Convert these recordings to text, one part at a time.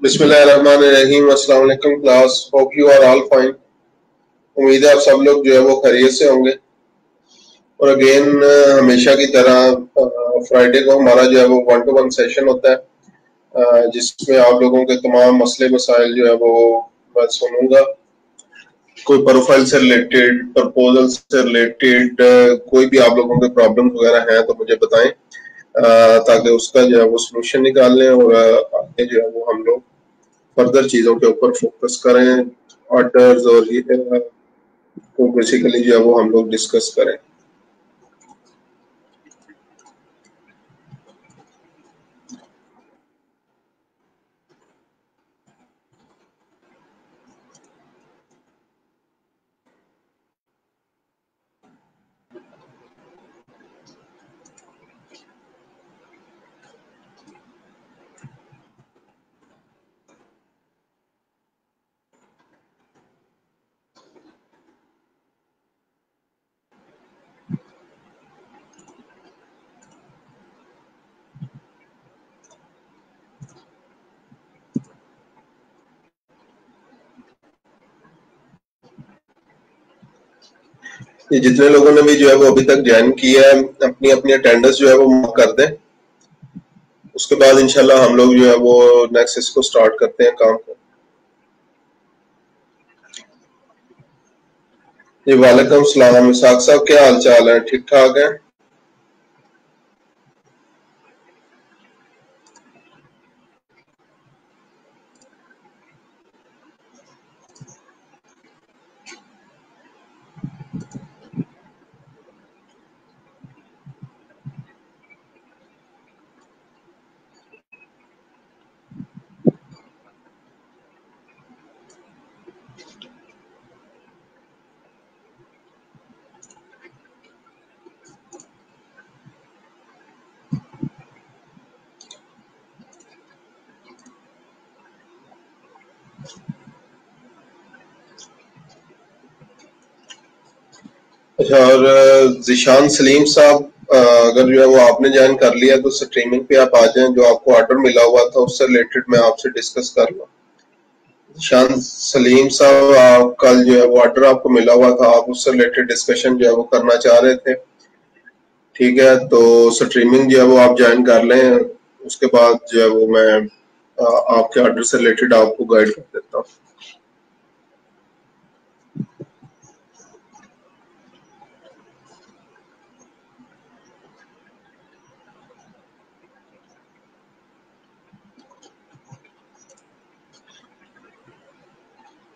बिस्मिल्लाहिर्रहमानिर्रहीम। अस्सलाम वालेकुम class, hope you are all fine. उम्मीद है आप सब लोग जो है वो खैरियत से होंगे। और अगेन हमेशा की तरह फ्राइडे को हमारा जो है वो 1-to-1 सेशन होता है, जिसमें आप लोगों के तमाम मसले मसाइल जो है वो मैं सुनूंगा। कोई प्रोफाइल से रिलेटेड, प्रपोजल से रिलेटेड, कोई भी आप लोगों के प्रॉब्लम वगैरह हैं तो मुझे बताएं, ताकि उसका जो है वो सोल्यूशन निकाल लें और आगे जो है वो हम लोग फर्दर चीजों के ऊपर फोकस करें। ऑर्डर्स और ये को बेसिकली जो है वो हम लोग डिस्कस करें। ये जितने लोगों ने भी जो है वो अभी तक ज्वाइन किया है, अपनी अपनी अटेंडेंस जो है वो मार्क कर दें। उसके बाद इंशाल्लाह हम लोग जो है वो नेक्स्ट इसको स्टार्ट करते हैं काम को। जी वालेकुम सलाम इसाक साहब, क्या हाल चाल है? ठीक ठाक है? अच्छा, और जिशान सलीम साहब, अगर जो है वो आपने ज्वाइन कर लिया तो स्ट्रीमिंग पे आप आ जाएं। जो आपको ऑर्डर मिला हुआ था उससे रिलेटेड मैं आपसे डिस्कस कर लूँ। जिशान सलीम साहब, आप कल जो है वो ऑर्डर आपको मिला हुआ था, आप उससे रिलेटेड डिस्कशन जो है वो करना चाह रहे थे। ठीक है, तो स्ट्रीमिंग जो है वो आप ज्वाइन कर लें। उसके बाद जो है वो मैं आपके ऑर्डर से रिलेटेड आपको गाइड कर देता हूँ।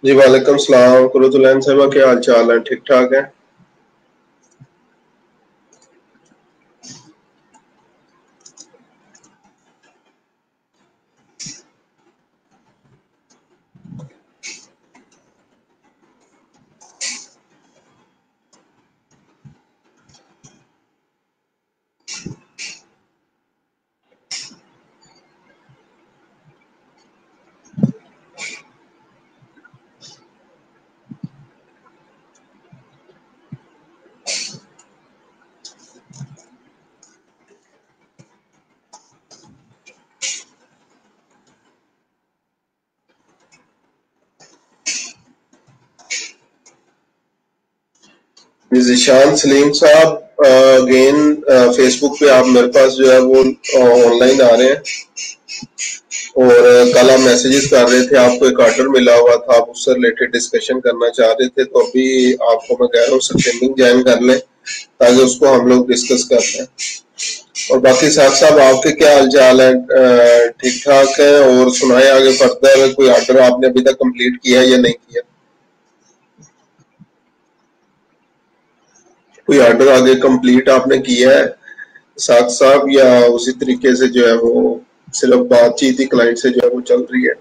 जी वालेकुम सलाम कुरुतुलैन साहबा, क्या हाल चाल है? ठीक ठाक है? जिशान सलीम साहब, अगेन फेसबुक पे आप मेरे पास जो है वो ऑनलाइन आ रहे हैं, और कल आप मैसेजेस कर रहे थे, आपको एक ऑर्डर मिला हुआ था, आप उससे रिलेटेड डिस्कशन करना चाह रहे थे। तो अभी आपको मैं कह रहा हूँ स्ट्रीमिंग ज्वाइन कर लें ताकि उसको हम लोग डिस्कस कर लें। और बाकी साहब साहब, आपके क्या हाल चाल है? ठीक ठाक है? और सुनाए आगे फर्दर, कोई ऑर्डर आपने अभी तक कंप्लीट किया है या नहीं किया? कोई ऑर्डर आगे कंप्लीट आपने किया है साथ साहब, या उसी तरीके से जो है वो सिर्फ बातचीत ही क्लाइंट से जो है वो चल रही है?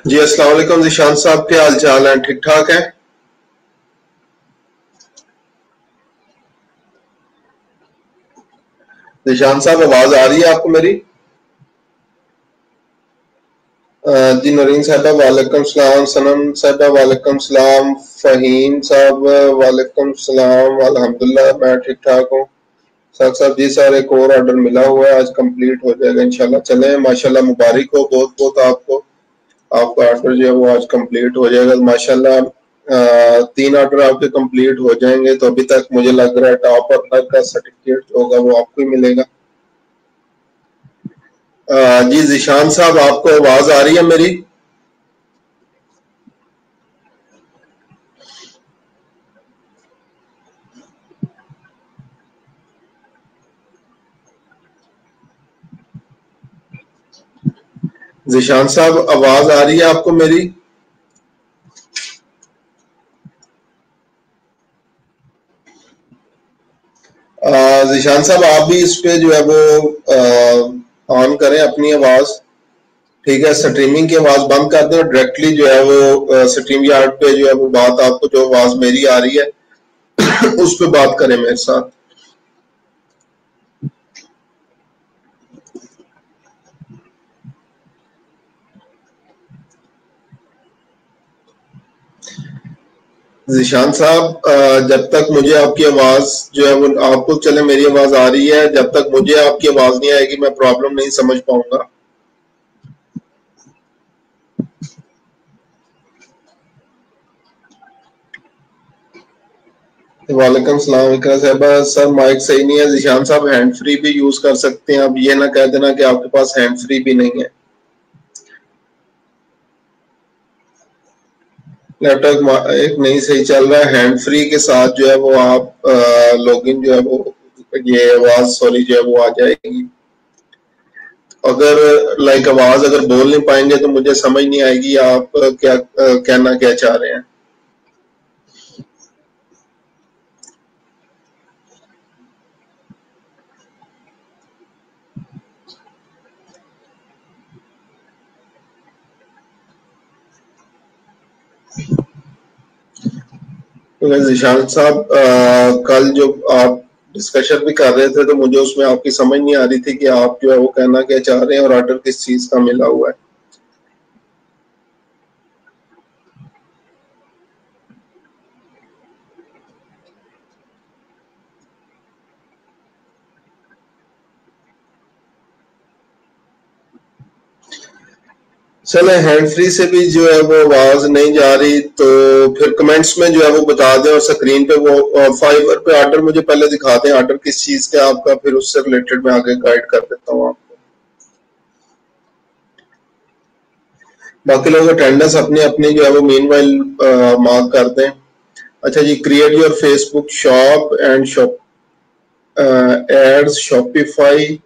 जी अस्सलाम वालेकुम जिशान साहब, क्या हाल चाल है? ठीक ठाक है? जिशान साहब आवाज आ रही है आपको मेरी? जी नरीन साहबा वालेकुम सलाम, सनम साहबा वालेकुम सलाम, फहीम साहब वालेकुम सलाम, अल्हम्दुलिल्लाह मैं ठीक ठाक हूँ। साहब साहब जी सर एक और ऑर्डर मिला हुआ है, आज कंप्लीट हो जाएगा इंशाल्लाह। चले माशाल्लाह, मुबारक हो बहुत बहुत आपको। आपका ऑर्डर जो है वो आज कंप्लीट हो जाएगा माशाल्लाह। 3 ऑर्डर आपके कंप्लीट हो जाएंगे तो अभी तक मुझे लग रहा है टॉप ऑर्डर का सर्टिफिकेट जो होगा वो आपको ही मिलेगा। जी जिशान साहब आपको आवाज आ रही है मेरी? जिशान साहब आवाज आ रही है आपको मेरी? जिशान साहब आप भी इस पे जो है वो ऑन करें अपनी आवाज। ठीक है, स्ट्रीमिंग की आवाज बंद कर दें और डायरेक्टली जो है वो स्ट्रीम यार्ड पे जो है वो बात, आपको जो आवाज मेरी आ रही है उस पे बात करें मेरे साथ। जिशान साहब जब तक मुझे आपकी आवाज जो है वो, आपको चले मेरी आवाज आ रही है, जब तक मुझे आपकी आवाज नहीं आएगी मैं प्रॉब्लम नहीं समझ पाऊंगा। वालेकुम सलाम इकरा साहबा। सर माइक सही नहीं है। जिशान साहब हैंड फ्री भी यूज कर सकते हैं, अब ये ना कह देना कि आपके पास हैंड फ्री भी नहीं है। लैपटॉप एक नहीं सही चल रहा है, हैंड फ्री के साथ जो है वो आप लॉगिन जो है वो, ये आवाज सॉरी जो है वो आ जाएगी। अगर लाइक आवाज अगर बोल नहीं पाएंगे तो मुझे समझ नहीं आएगी आप क्या कहना क्या चाह रहे हैं। तो जिशान साहब कल जो आप डिस्कशन भी कर रहे थे तो मुझे उसमें आपकी समझ नहीं आ रही थी कि आप जो है वो कहना क्या चाह रहे हैं और ऑर्डर किस चीज का मिला हुआ है। चले हैंड फ्री से भी जो है वो आवाज नहीं जा रही तो फिर कमेंट्स में जो है वो बता दें और स्क्रीन पे वो फाइवर पे ऑर्डर मुझे पहले दिखा दें, ऑर्डर किस चीज का आपका, फिर उससे रिलेटेड मैं आगे गाइड कर देता हूँ आपको। बाकी लोग अटेंडेंस अपनी अपनी जो है वो मीनवाइल मार्क कर दें। अच्छा जी, create your Facebook shop and shop ads Shopify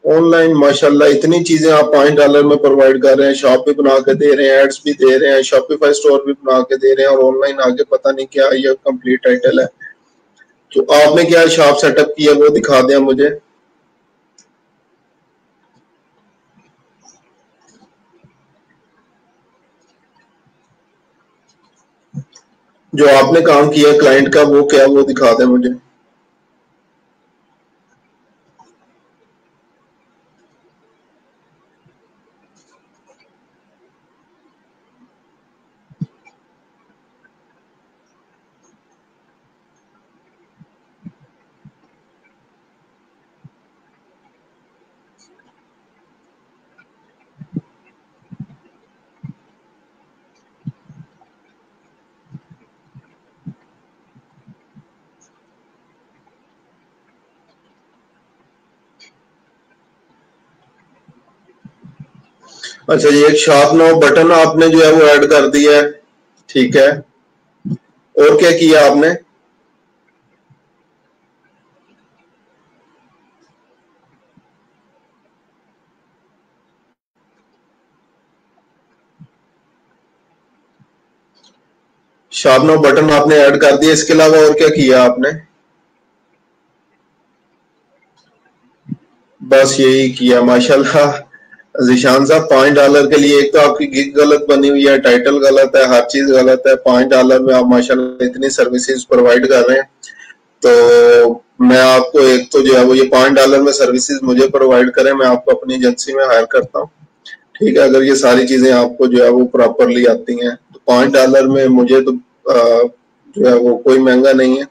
online, माशाल्लाह इतनी चीजें आप $5 में प्रोवाइड कर रहे हैं। शॉप भी बना के दे रहे हैं, एड्स भी दे रहे हैं, शॉपिफाई स्टोर भी बना के दे रहे हैं और ऑनलाइन आगे पता नहीं क्या ये कंप्लीट टाइटल है। तो आपने क्या शॉप सेटअप किया वो दिखा दें मुझे। जो आपने काम किया क्लाइंट का वो क्या वो दिखा दें मुझे। अच्छा जी, एक शॉप नाउ बटन आपने जो है वो ऐड कर दिया है, ठीक है। और क्या किया आपने? शॉप नाउ बटन आपने ऐड कर दिया, इसके अलावा और क्या किया आपने? बस यही किया, माशाल्लाह। जिशान साहब $5 के लिए एक तो आपकी गिग गलत बनी हुई है, टाइटल गलत है, हर चीज गलत है। $5 में आप माशाल्लाह इतनी सर्विसेज प्रोवाइड कर रहे हैं, तो मैं आपको एक तो जो है वो ये $5 में सर्विसेज मुझे प्रोवाइड करें, मैं आपको अपनी एजेंसी में हायर करता हूँ, ठीक है। अगर ये सारी चीजें आपको जो है वो प्रॉपरली आती हैं तो $5 में मुझे तो जो है वो कोई महंगा नहीं है।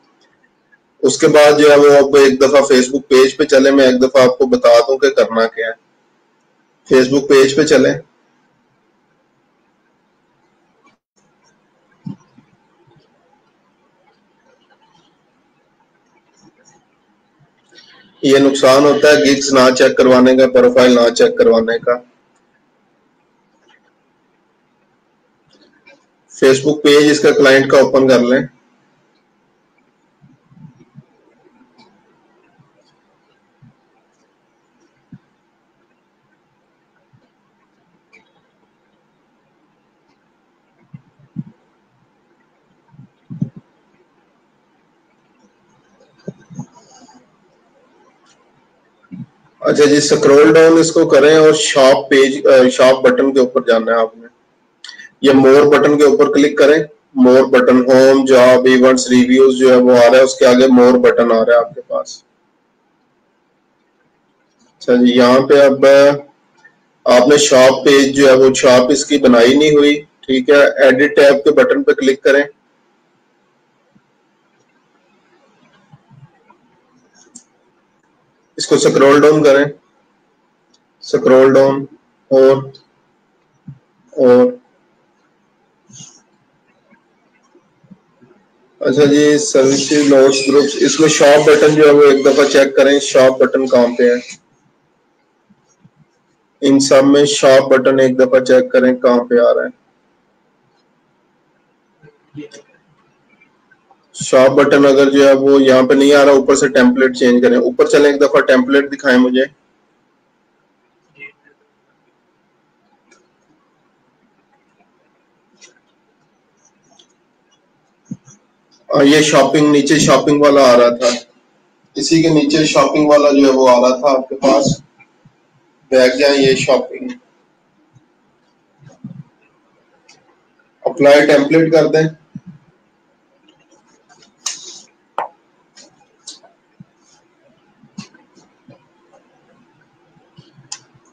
उसके बाद जो है वो अब एक दफा फेसबुक पेज पे चले, मैं एक दफा आपको बता दूं कि करना क्या है। फेसबुक पेज पे चले, ये नुकसान होता है गिग्स ना चेक करवाने का, प्रोफाइल ना चेक करवाने का। फेसबुक पेज इसका क्लाइंट का ओपन कर लें। अच्छा जी, स्क्रॉल डाउन इसको करें और शॉप पेज, शॉप बटन के ऊपर जाना है आपने। ये मोर बटन के ऊपर क्लिक करें। मोर button, home, job, events, reviews जो है वो आ रहा है, उसके आगे मोर बटन आ रहा है आपके पास। अच्छा जी, यहाँ पे अब आपने शॉप पेज जो है वो शॉप इसकी बनाई नहीं हुई, ठीक है। एडिट टैब के बटन पे क्लिक करें। इसको स्क्रॉल डाउन करें, स्क्रॉल डाउन और अच्छा जी, सर्विसेज, नोट्स, ग्रुप्स, इसमें शॉप बटन जो है वो एक दफा चेक करें, शॉप बटन कहाँ पे है। इन सब में शॉप बटन एक दफा चेक करें कहाँ पे आ रहा है। शॉप बटन अगर जो है वो यहाँ पे नहीं आ रहा, ऊपर से टेम्पलेट चेंज करें। ऊपर चलें, एक दफा टेम्पलेट दिखाएं मुझे। ये शॉपिंग, नीचे शॉपिंग वाला आ रहा था, इसी के नीचे शॉपिंग वाला जो है वो आ रहा था आपके पास। बैक जाए, ये शॉपिंग, अप्लाई टेम्पलेट कर दें।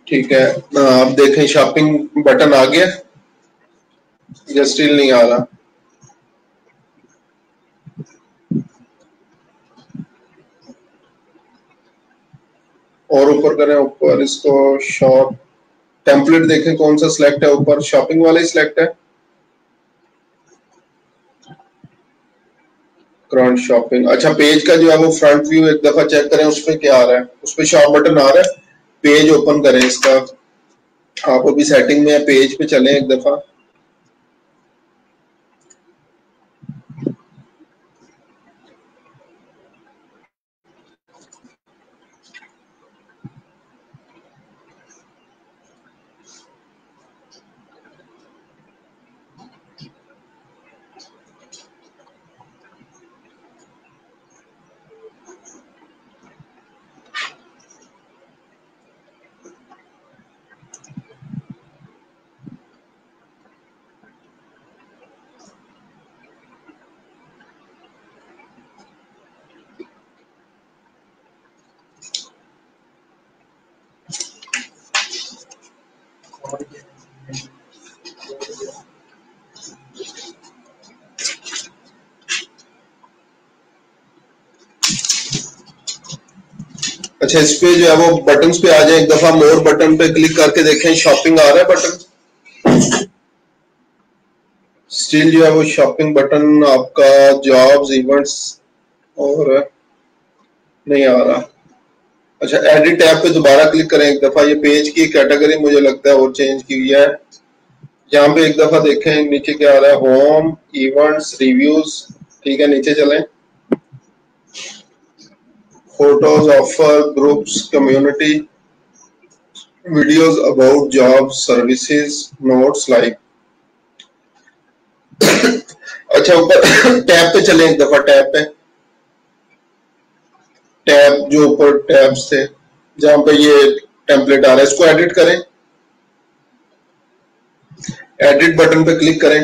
ठीक है, आप देखें शॉपिंग बटन आ गया या स्टिल नहीं आ रहा। और ऊपर करें, ऊपर इसको शॉप टेम्पलेट देखें कौन सा सिलेक्ट है, ऊपर शॉपिंग वाला ही सिलेक्ट है। करंट शॉपिंग, अच्छा पेज का जो है वो फ्रंट व्यू एक दफा चेक करें, उस पर क्या आ रहा है। उस पर शॉप बटन आ रहा है, पेज ओपन करें इसका। आप अभी सेटिंग में है, पेज पे चलें एक दफा। अच्छा, इस पे जो है वो बटन पे आ जाए, एक दफा मोर बटन पे क्लिक करके देखें, शॉपिंग आ रहा है बटन। स्टिल जो है वो शॉपिंग बटन आपका जॉब्स, इवेंट्स और नहीं आ रहा। अच्छा, एडिट टैब पे दोबारा क्लिक करें एक दफा। ये पेज की कैटेगरी मुझे लगता है और चेंज की हुई है। यहाँ पे एक दफा देखें नीचे क्या आ रहा है, होम, इवेंट्स, रिव्यूज, ठीक है। नीचे चलें, photos, offer, groups, community, videos about job, services, notes, like. अच्छा, ऊपर टैब पे चलें एक दफा, टैब पे, टैब जो ऊपर टैब्स थे जहां पे ये टेम्पलेट आ रहा है, इसको एडिट करें। एडिट बटन पे क्लिक करें।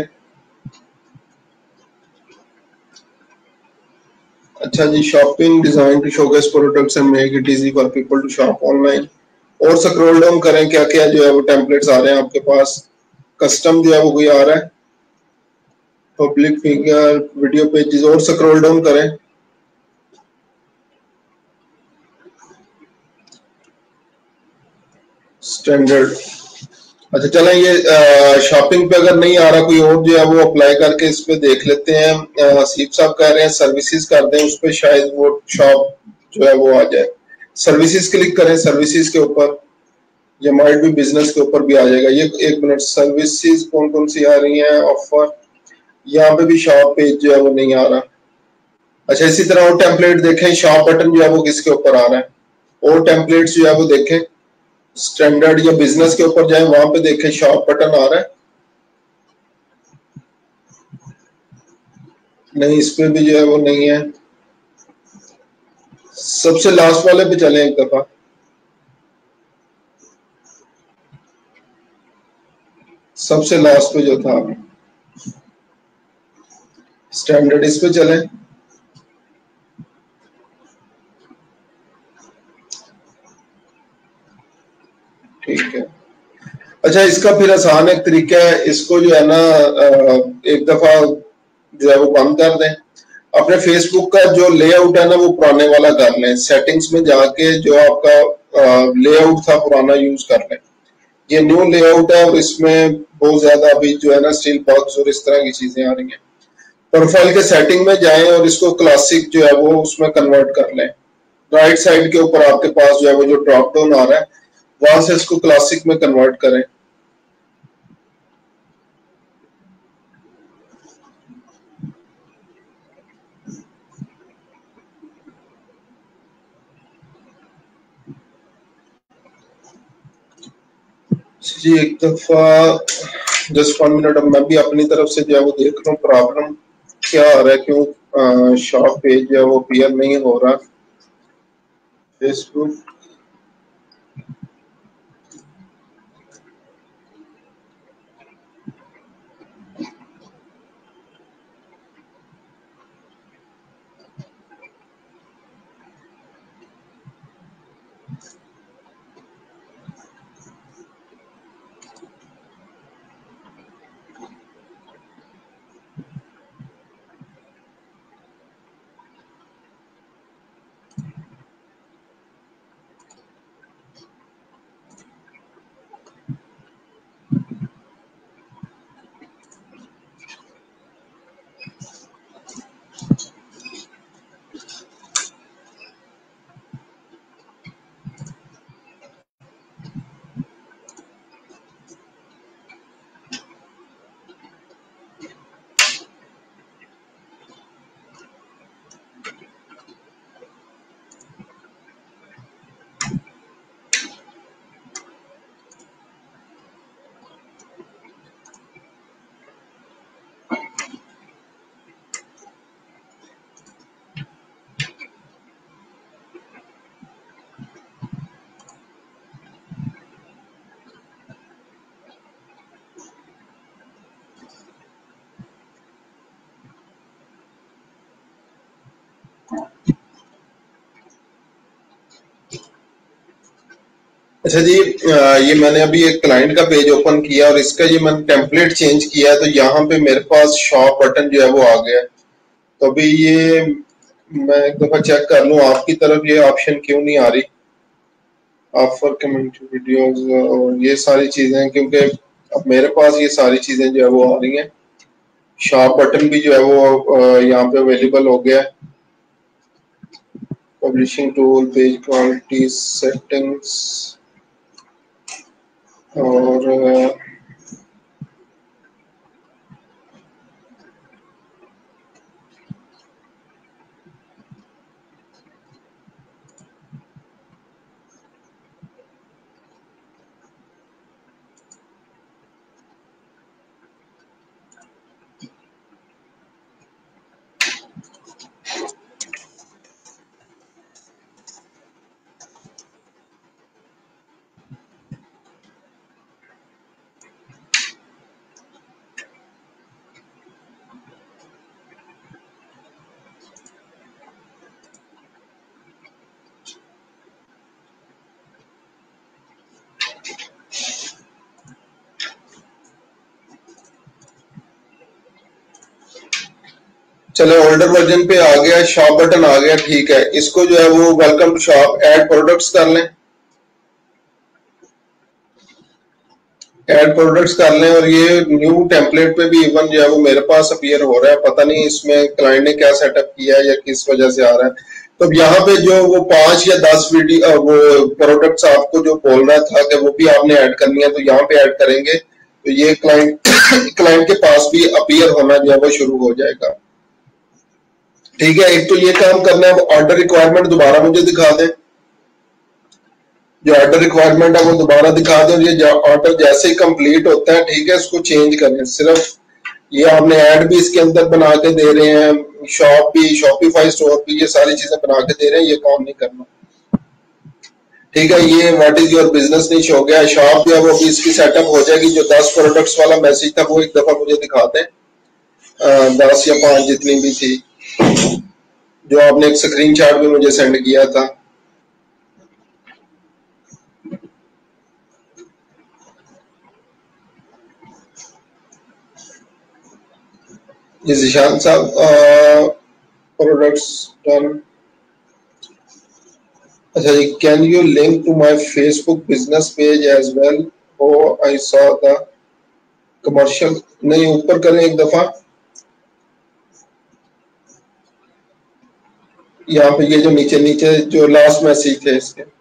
अच्छा जी, shopping design to showcase products and make it easy for people to shop online. और स्क्रॉल डाउन करें, क्या क्या जो है वो टेम्पलेट्स आ रहे हैं आपके पास। कस्टम जो है वो कोई आ रहा है, पब्लिक फिगर, वीडियो पेजेस, और स्क्रॉल डाउन करें। स्टैंडर्ड। अच्छा चलें, ये शॉपिंग पे अगर नहीं आ रहा, कोई और जो है वो अप्लाई करके इस पे देख लेते हैं। सीप साहब कह रहे हैं सर्विसेज कर दें, उस पे शायद वो शॉप जो है वो आ जाए। सर्विसेज क्लिक करें, सर्विसेज के ऊपर, या माइट भी बिजनेस के ऊपर भी आ जाएगा। ये एक मिनट, सर्विसेज कौन कौन सी आ रही हैं, ऑफर, यहाँ पे भी शॉप पेज जो है वो नहीं आ रहा। अच्छा, इसी तरह और टेम्पलेट देखें, शॉप बटन जो है वो किसके ऊपर आ रहा है, और टेम्पलेट्स जो है वो देखें। स्टैंडर्ड या बिजनेस के ऊपर जाए, वहां पे देखें शॉप बटन आ रहा है। नहीं, इस पे भी जो है वो नहीं है। सबसे लास्ट वाले पे चले एक दफा। सबसे लास्ट पे जो था, स्टैंडर्ड, इस पे चले। ठीक है। अच्छा, इसका फिर आसान एक तरीका है, इसको जो है ना एक दफा जो है वो बंद कर दें। अपने फेसबुक का जो लेआउट है ना वो पुराने वाला कर लें, सेटिंग्स में जाके जो आपका लेआउट था पुराना यूज कर लें। ये न्यू लेआउट है और इसमें बहुत ज्यादा अभी जो है ना स्टील बॉक्स और इस तरह की चीजें आ रही हैं। प्रोफाइल के सेटिंग में जाएं और इसको क्लासिक जो है वो उसमें कन्वर्ट कर लें। राइट साइड के ऊपर आपके पास जो है वो जो ड्रॉप डाउन आ रहा है, वहां से इसको क्लासिक में कन्वर्ट करें। जी एक दफा, जस्ट 1 मिनट, अब मैं भी अपनी तरफ से जो है वो देख रहा हूँ प्रॉब्लम क्या आ रहा है, क्यों शॉप पेज जो है वो क्लियर नहीं हो रहा। फेसबुक। अच्छा जी, ये मैंने अभी एक क्लाइंट का पेज ओपन किया और इसका ये मैंने टेम्पलेट चेंज किया है, तो यहाँ पे मेरे पास शॉप बटन जो है वो आ गया है। तो अभी ये मैं एक दफा चेक कर लूँ आपकी तरफ ये ऑप्शन क्यों नहीं आ रही। ऑफर कम्युनिटी वीडियोस और ये सारी चीजें, क्योंकि अब मेरे पास ये सारी चीजें जो है वो आ रही हैं। शॉप बटन भी जो है वो यहाँ पे अवेलेबल हो गया है। Publishing tool, page quality settings, और चलो ओल्डर वर्जन पे आ गया, शॉप बटन आ गया, ठीक है। इसको जो है वो welcome to shop add products कर लें, ऐड प्रोडक्ट्स कर लें। और ये न्यू टेम्पलेट पे भी इवन जो है वो मेरे पास अपीयर हो रहा है, पता नहीं इसमें क्लाइंट ने क्या सेटअप किया है या किस वजह से आ रहा है। तो यहाँ पे जो वो 5 या 10 वीडियो वो प्रोडक्ट्स आपको जो बोल रहा था कि वो भी आपने ऐड करनी है, तो यहाँ पे ऐड करेंगे तो ये क्लाइंट क्लाइंट के पास भी अपीयर होना जो है वो शुरू हो जाएगा। ठीक है, एक तो ये काम करना है। ऑर्डर रिक्वायरमेंट दोबारा मुझे दिखा दें, जो ऑर्डर रिक्वायरमेंट है वो दोबारा दिखा दें। ये ऑर्डर जैसे ही कंप्लीट होता है, ठीक है, इसको चेंज करें। सिर्फ ये आपने ऐड भी इसके अंदर बना के दे रहे हैं, शॉप भी, शॉपिफाई स्टोर भी, ये सारी चीजें बना के दे रहे हैं, ये काम नहीं करना। ठीक है, ये व्हाट इज योर बिजनेस निश हो गया। शॉप जो है वो भी इसकी सेटअप हो जाएगी। जो 10 प्रोडक्ट्स वाला मैसेज था वो एक दफा मुझे दिखा दें, 10 या 5 जितनी भी थी, जो आपने एक स्क्रीनशॉट भी मुझे सेंड किया था। जी जिशान साहब, प्रोडक्ट्स डन। अच्छा जी, can you link to my Facebook business page as well? Oh I saw the commercial. नहीं, ऊपर करें एक दफा, यहाँ पे ये जो नीचे नीचे जो लास्ट मैसेज थे इसके,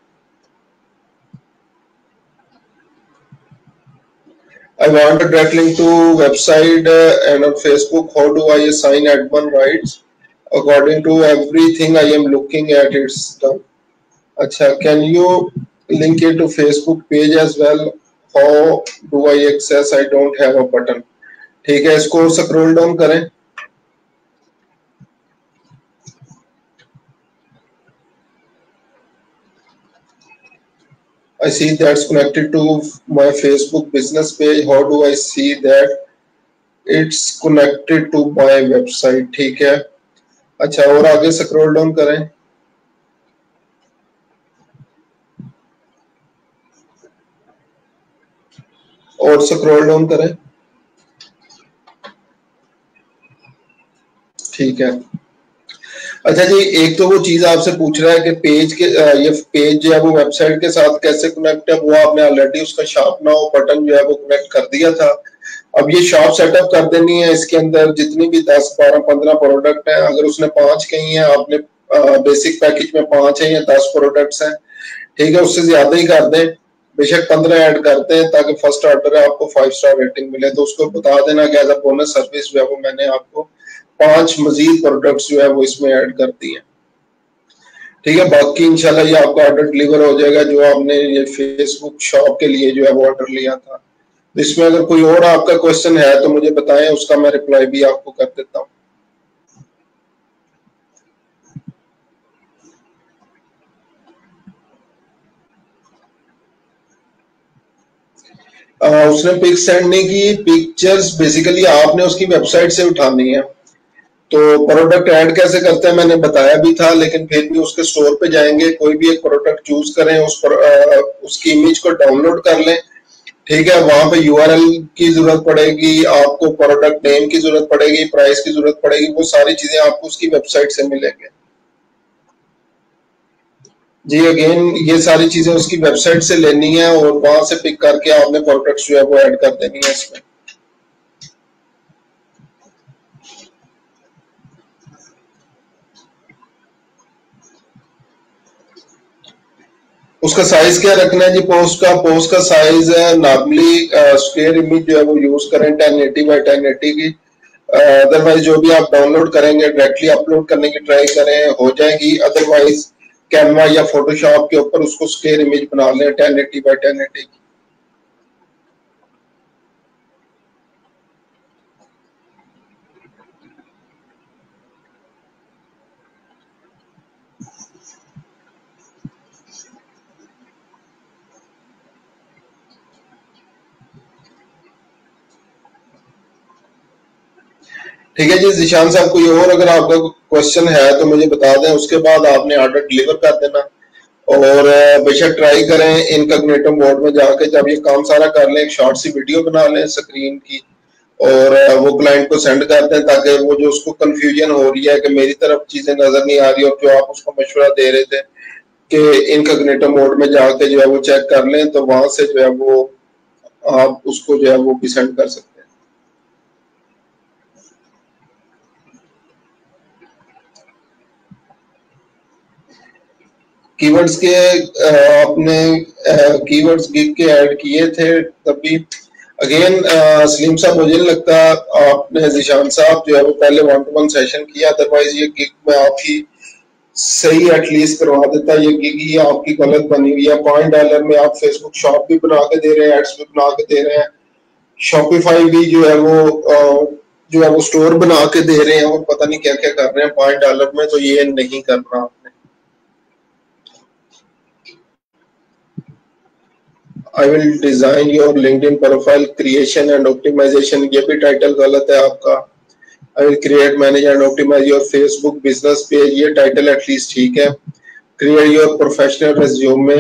I want a direct link to website and on Facebook. How do I assign admin rights? According to everything I am looking at, it's done. अच्छा, can you link it to Facebook page as well? How do I access? I don't have a button. ठीक है, इसको scroll down करें। I see that's connected to my Facebook business page. How do I see that it's connected to my website? ठीक है, अच्छा, और आगे scroll down करें। और स्क्रॉल डाउन करें। ठीक है, अच्छा जी, एक तो वो चीज आपसे पूछ रहा है कि पेज के ये पेज जो है वो वेबसाइट के साथ कैसे कनेक्ट है। वो आपने ऑलरेडी उसका शॉप नाउ बटन जो है वो कनेक्ट कर दिया था। अब ये शॉप सेटअप कर देनी है। इसके अंदर जितनी भी 10, 12, 15 प्रोडक्ट हैं, अगर उसने 5 कही है, आपने बेसिक पैकेज में 5 है या 10 प्रोडक्ट्स हैं, ठीक है, उससे ज्यादा ही कर दें, बेशक 15 ऐड करते हैं, ताकि फर्स्ट ऑर्डर है आपको 5 स्टार रेटिंग मिले। तो उसको बता देना कि एज अ बोनस सर्विस जो है वो मैंने आपको 5 मजीद प्रोडक्ट्स जो है वो इसमें ऐड कर दिए हैं। ठीक है, बाकी इंशाल्लाह ये आपका ऑर्डर डिलीवर हो जाएगा, जो आपने ये फेसबुक शॉप के लिए जो है वो ऑर्डर लिया था। इसमें अगर कोई और आपका क्वेश्चन है तो मुझे बताएं, उसका मैं रिप्लाई भी आपको कर देता हूँ। उसने पिक सेंड नहीं की। पिक्चर्स बेसिकली आपने उसकी वेबसाइट से उठानी है। तो प्रोडक्ट ऐड कैसे करते हैं मैंने बताया भी था, लेकिन फिर भी उसके स्टोर पे जाएंगे, कोई भी एक प्रोडक्ट चूज करें, उस पर उसकी इमेज को डाउनलोड कर लें। ठीक है, वहां पे यूआरएल की जरूरत पड़ेगी, आपको प्रोडक्ट नेम की जरूरत पड़ेगी, प्राइस की जरूरत पड़ेगी, वो सारी चीजें आपको उसकी वेबसाइट से मिलेंगे। जी अगेन, ये सारी चीजें उसकी वेबसाइट से लेनी है और वहां से पिक करके आपने प्रोडक्ट्स जो है वो ऐड कर देनी है इसमें। उसका साइज क्या रखना है जी? पोस्ट का साइज नॉर्मली स्क्वायर इमेज जो है वो यूज करें 1080 बाई 1080 की। अदरवाइज जो भी आप डाउनलोड करेंगे डायरेक्टली अपलोड करने की ट्राई करें, हो जाएगी। अदरवाइज कैनवा या फोटोशॉप के ऊपर उसको स्क्वायर इमेज बना लें 1080 बाई 1080 की। ठीक है जी जिशान साहब, कोई और अगर आपका क्वेश्चन है तो मुझे बता दें, उसके बाद आपने ऑर्डर डिलीवर कर देना। और बेशक ट्राई करें इनकॉग्निटो मोड में जाके, जब ये काम सारा कर लें, एक शॉर्ट सी वीडियो बना लें स्क्रीन की, और वो क्लाइंट को सेंड कर दें, ताकि वो जो उसको कंफ्यूजन हो रही है कि मेरी तरफ चीजें नजर नहीं आ रही, और जो आप उसको मशवरा दे रहे थे कि इनकॉग्निटो मोड में जाके जो है वो चेक कर लें, तो वहां से जो है वो आप उसको जो है वो भी सेंड कर सकते हैं। कीवर्ड्स के आपने कीवर्ड्स गिग के ऐड किए थे तभी। अगेन सलीम साहब, मुझे नहीं लगता आपने जिशान साहब जो है वो पहले 1-to-1 सेशन किया, अदरवाइज ये गिग में आपकी सही एटलीस्ट करवा देता। ये गिग ही आपकी गलत बनी हुई है। $5 में आप फेसबुक शॉप भी बना के दे रहे हैं, एड्स भी बना के दे रहे हैं, शॉपिफाई भी जो है वो स्टोर बना के दे रहे हैं, और पता नहीं क्या क्या कर रहे हैं $5 में। तो ये नहीं करना आपने। I will design your LinkedIn profile creation and optimization, ये भी टाइटल गलत है आपका। I will create, manage and optimize your Facebook business page, ये टाइटल एटलीस्ट ठीक है। Create your professional resume,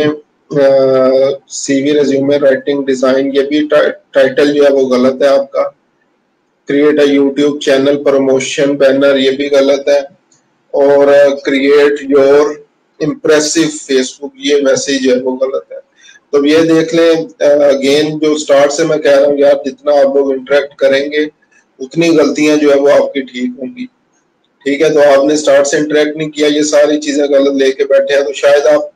CV resume writing design, ये भी टाइटल जो है वो गलत है आपका। Create a YouTube channel promotion banner, ये भी गलत है। और create your impressive Facebook, ये मैसेज जो है वो गलत है। तो ये देख लें, अगेन जो स्टार्ट से मैं कह रहा हूँ यार, जितना आप लोग इंटरेक्ट करेंगे उतनी गलतियां जो है वो आपकी ठीक होंगी। ठीक है, तो आपने स्टार्ट से इंटरेक्ट नहीं किया, ये सारी चीजें गलत लेके बैठे हैं, तो शायद आप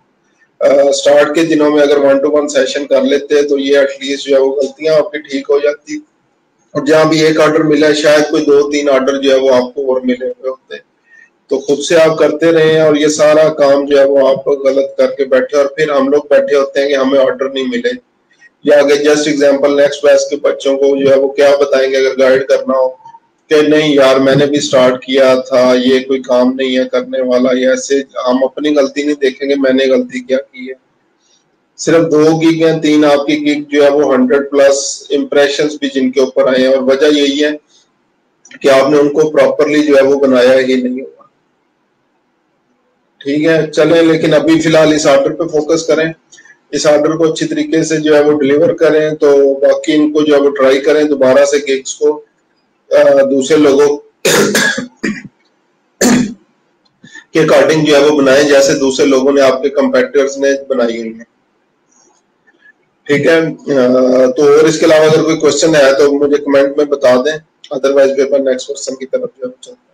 स्टार्ट के दिनों में अगर 1-to-1 सेशन कर लेते तो ये एटलीस्ट जो है वो गलतियां आपकी ठीक हो जाती। और जहाँ भी एक ऑर्डर मिला है, शायद कोई 2-3 ऑर्डर जो है वो आपको और मिले हुए होते। तो खुद से आप करते रहे, और ये सारा काम जो है वो आप गलत करके बैठे, और फिर हम लोग बैठे होते हैं कि हमें ऑर्डर नहीं मिले। या अगर जस्ट एग्जांपल नेक्स्ट बैच के बच्चों को जो है वो क्या बताएंगे अगर गाइड करना हो कि नहीं यार मैंने भी स्टार्ट किया था, ये कोई काम नहीं है करने वाला, या ऐसे हम अपनी गलती नहीं देखेंगे मैंने गलती क्या की है। सिर्फ 2 गिग या 3 आपकी गिग जो है वो 100+ इंप्रेशंस भी जिनके ऊपर आए हैं, और वजह यही है कि आपने उनको प्रॉपरली जो है वो बनाया ही नहीं हुआ। ठीक है, चलें, लेकिन अभी फिलहाल इस ऑर्डर पे फोकस करें, इस ऑर्डर को अच्छी तरीके से जो है वो डिलीवर करें, तो बाकी इनको जो है वो ट्राई करें दोबारा से गिग्स को दूसरे लोगों के अकॉर्डिंग जो है वो बनाएं, जैसे दूसरे लोगों ने आपके कंपेटिटर्स ने बनाई हुई है। ठीक है, तो और इसके अलावा अगर कोई क्वेश्चन है तो मुझे कमेंट में बता दें, अदरवाइज पेपर नेक्स्ट क्वेश्चन की तरफ जो है चलते हैं।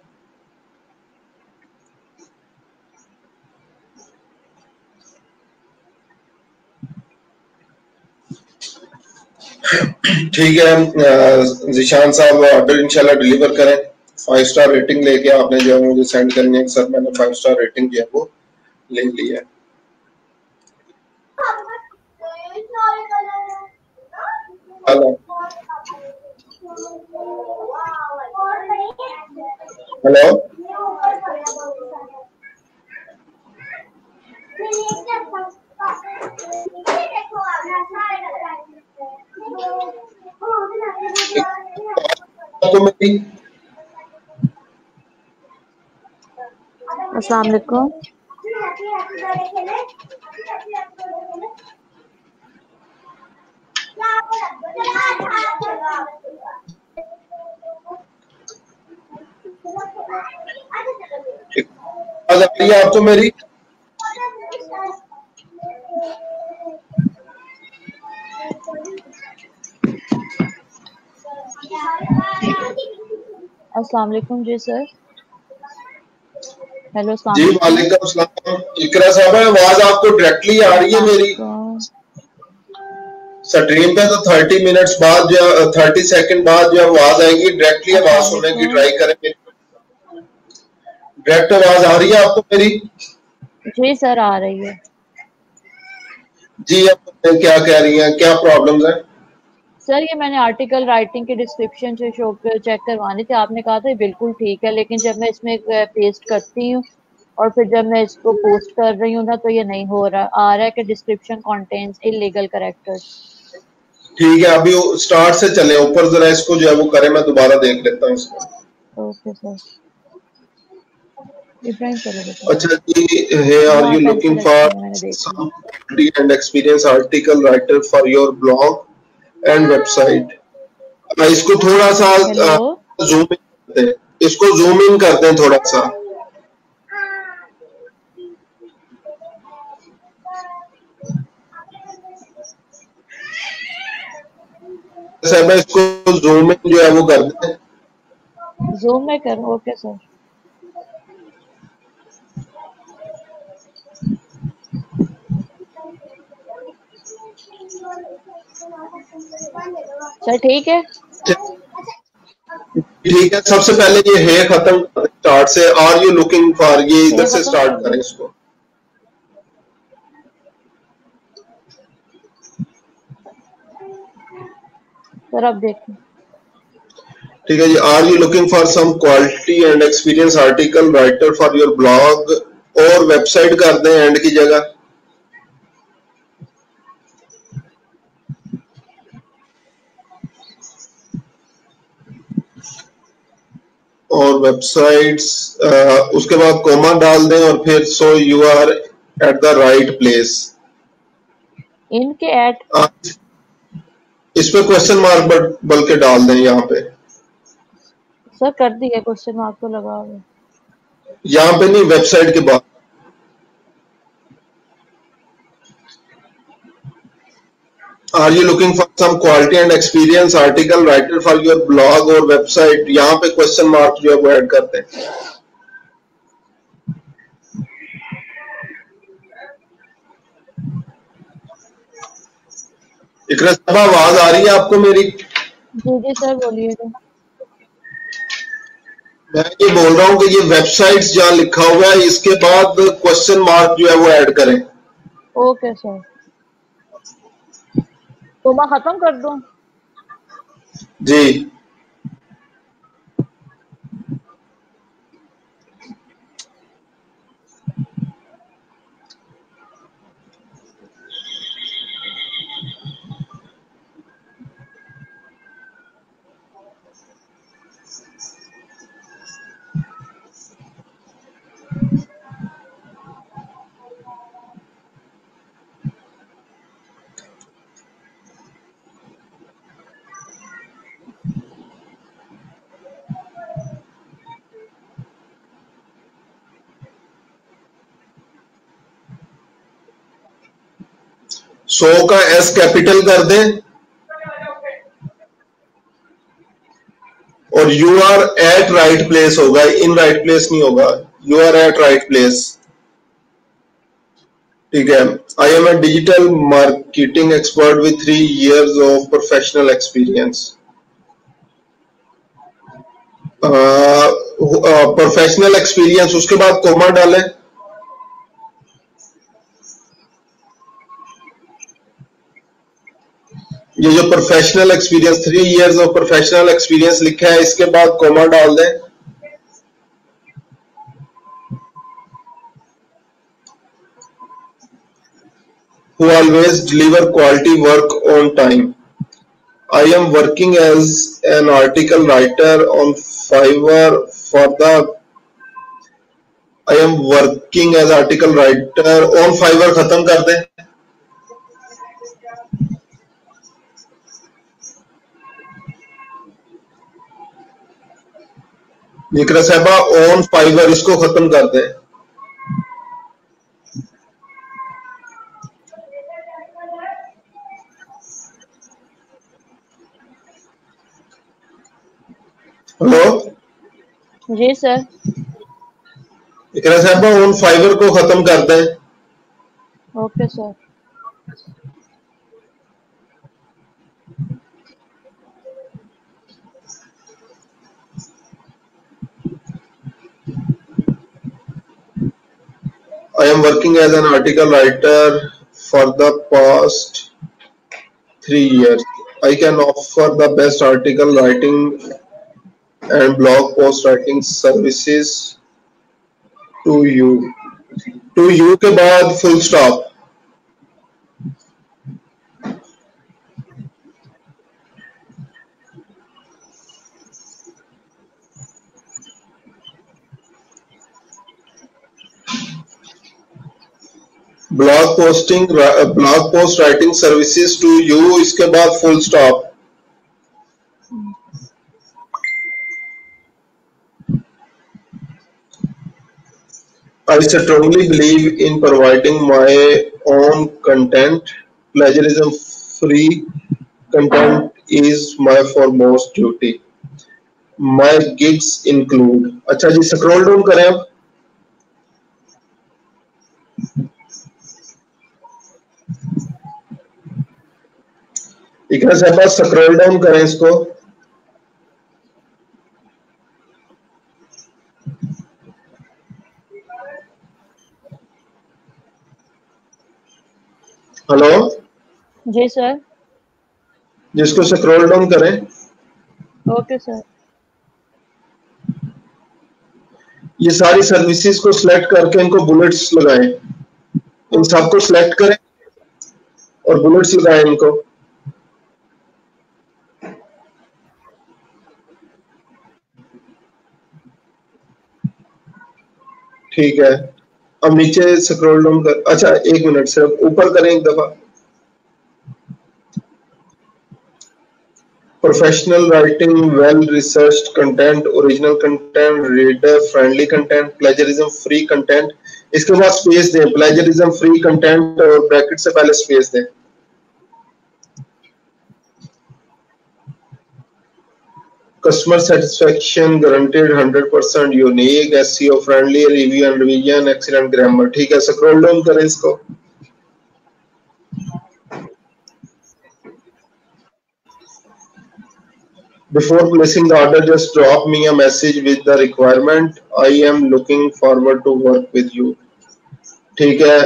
ठीक है, जिशान साहब ऑर्डर इंशाल्लाह डिलीवर करें। 5 स्टार रेटिंग लेके आपने जो है मुझे सेंड करनी है, सर मैंने 5 स्टार रेटिंग जो है वो ले ली है। हेलो हेलो, तो मेरी अस्सलाम वालेकुम। आवाज आ रही है आपको मेरी? अस्सलाम वालेकुम जी सर। हेलो जी वालेकुम सलाम। इकरा साहब, आवाज आपको डायरेक्टली आ रही है मेरी? स्ट्रीम पे तो 30 मिनट्स बाद जो 30 सेकंड बाद जो आवाज आएगी, डायरेक्टली आवाज सुनने की ट्राई करें। डायरेक्ट आवाज आ रही है आपको मेरी? जी सर आ रही है। जी, आप क्या कह रही हैं, क्या प्रॉब्लम्स हैं? सर ये मैंने आर्टिकल राइटिंग के डिस्क्रिप्शन से शो चेक करवानी थी, आपने कहा था बिल्कुल ठीक है, लेकिन जब मैं इसमें पेस्ट करती हूँ और फिर जब मैं इसको पोस्ट कर रही हूँ ना, तो ये नहीं हो रहा, आ रहा है कि डिस्क्रिप्शन कंटेन्स इलीगल कैरेक्टर्स। ठीक है, अभी स्टार्ट से चले ऊपर, जरा इसको जो है वो करें, मैं दोबारा देख लेता हूँ इसको। Okay sir. अच्छा जी, are you looking for some and experience article writer for your blog and website? इसको थोड़ा सा हेलो, जूम इन करते हैं, इसको जूम इन करते हैं थोड़ा सा। सर मैं इसको जूम इन जो है वो करते हैं। जूम में करो। Okay sir. सर ठीक है। ठीक है, सबसे पहले ये है खत्म स्टार्ट से, आर यू लुकिंग फॉर, ये इधर से खत्म स्टार्ट कर करें दो इसको। सर, अब देखिए। ठीक है जी, are you looking for some quality and experience article writer for your blog, और वेबसाइट कर दें एंड की जगह, और वेबसाइट्स उसके बाद कोमा डाल दें और फिर so you are at the right place. इनके ऐड इस पे क्वेश्चन मार्क बल्कि डाल दें यहाँ पे, सर कर दिया, क्वेश्चन मार्क तो लगा हुआ है। यहाँ पे नहीं, वेबसाइट के बाद। Are you looking for some quality and experience article writer for your blog और वेबसाइट, यहाँ पे क्वेश्चन मार्क जो है वो ऐड करते हैं। इकरा साहब आवाज आ रही है आपको मेरी? जी जी सर, बोलिएगा। मैं ये बोल रहा हूँ कि ये वेबसाइट्स जहाँ लिखा हुआ है इसके बाद क्वेश्चन मार्क जो है वो ऐड करें। ओके सर, तो मैं खत्म कर दूं? जी सो का एस कैपिटल कर दें और you are at right place होगा, इन राइट प्लेस नहीं होगा, you are at right place. ठीक है, I am a digital marketing expert with 3 years of professional experience. Professional experience उसके बाद कोमा डालें। ये जो professional experience 3 years of professional experience लिखा है इसके बाद कोमा डाल दें। Who always deliver quality work on time. I am working as an article writer on Fiverr for the I am working as article writer on Fiverr खत्म कर दें। विक्रा साहबा ऑन फाइवर इसको खत्म कर दें। हेलो जी सर। विक्रा साहबा ऑन फाइवर को खत्म कर दें। Okay sir. I am working as an article writer for the past 3 years. I can offer the best article writing and blog post writing services to you. To you के बाद full stop. Blog post writing services to you इसके बाद full stop. I strongly believe in providing my own content. Plagiarism free content is my foremost duty. My gigs include, अच्छा जी scroll down करें अब, इकरा साहब scroll down करें इसको। Hello जी sir. जिसको scroll down करें। Okay sir. ये सारी सर्विसेज को सिलेक्ट करके इनको बुलेट्स लगाएं, इन सबको सिलेक्ट करें और बुलेट्स लगाएं इनको। ठीक है, अब नीचे स्क्रॉल डाउन कर, अच्छा एक मिनट सिर्फ ऊपर करें एक दफा। Professional writing, well researched content, original content, reader friendly content, plagiarism free content. इसके बाद स्पेस दें, प्लेजरिज्म फ्री कंटेंट और ब्रैकेट से पहले स्पेस दें। Customer satisfaction guaranteed 100%, unique, SEO friendly, review and revision, excellent grammar. ठीक है, स्क्रॉल डाउन करें इसको। Before placing the order, just drop me a message with the requirement. I am looking forward to work with you. ठीक है,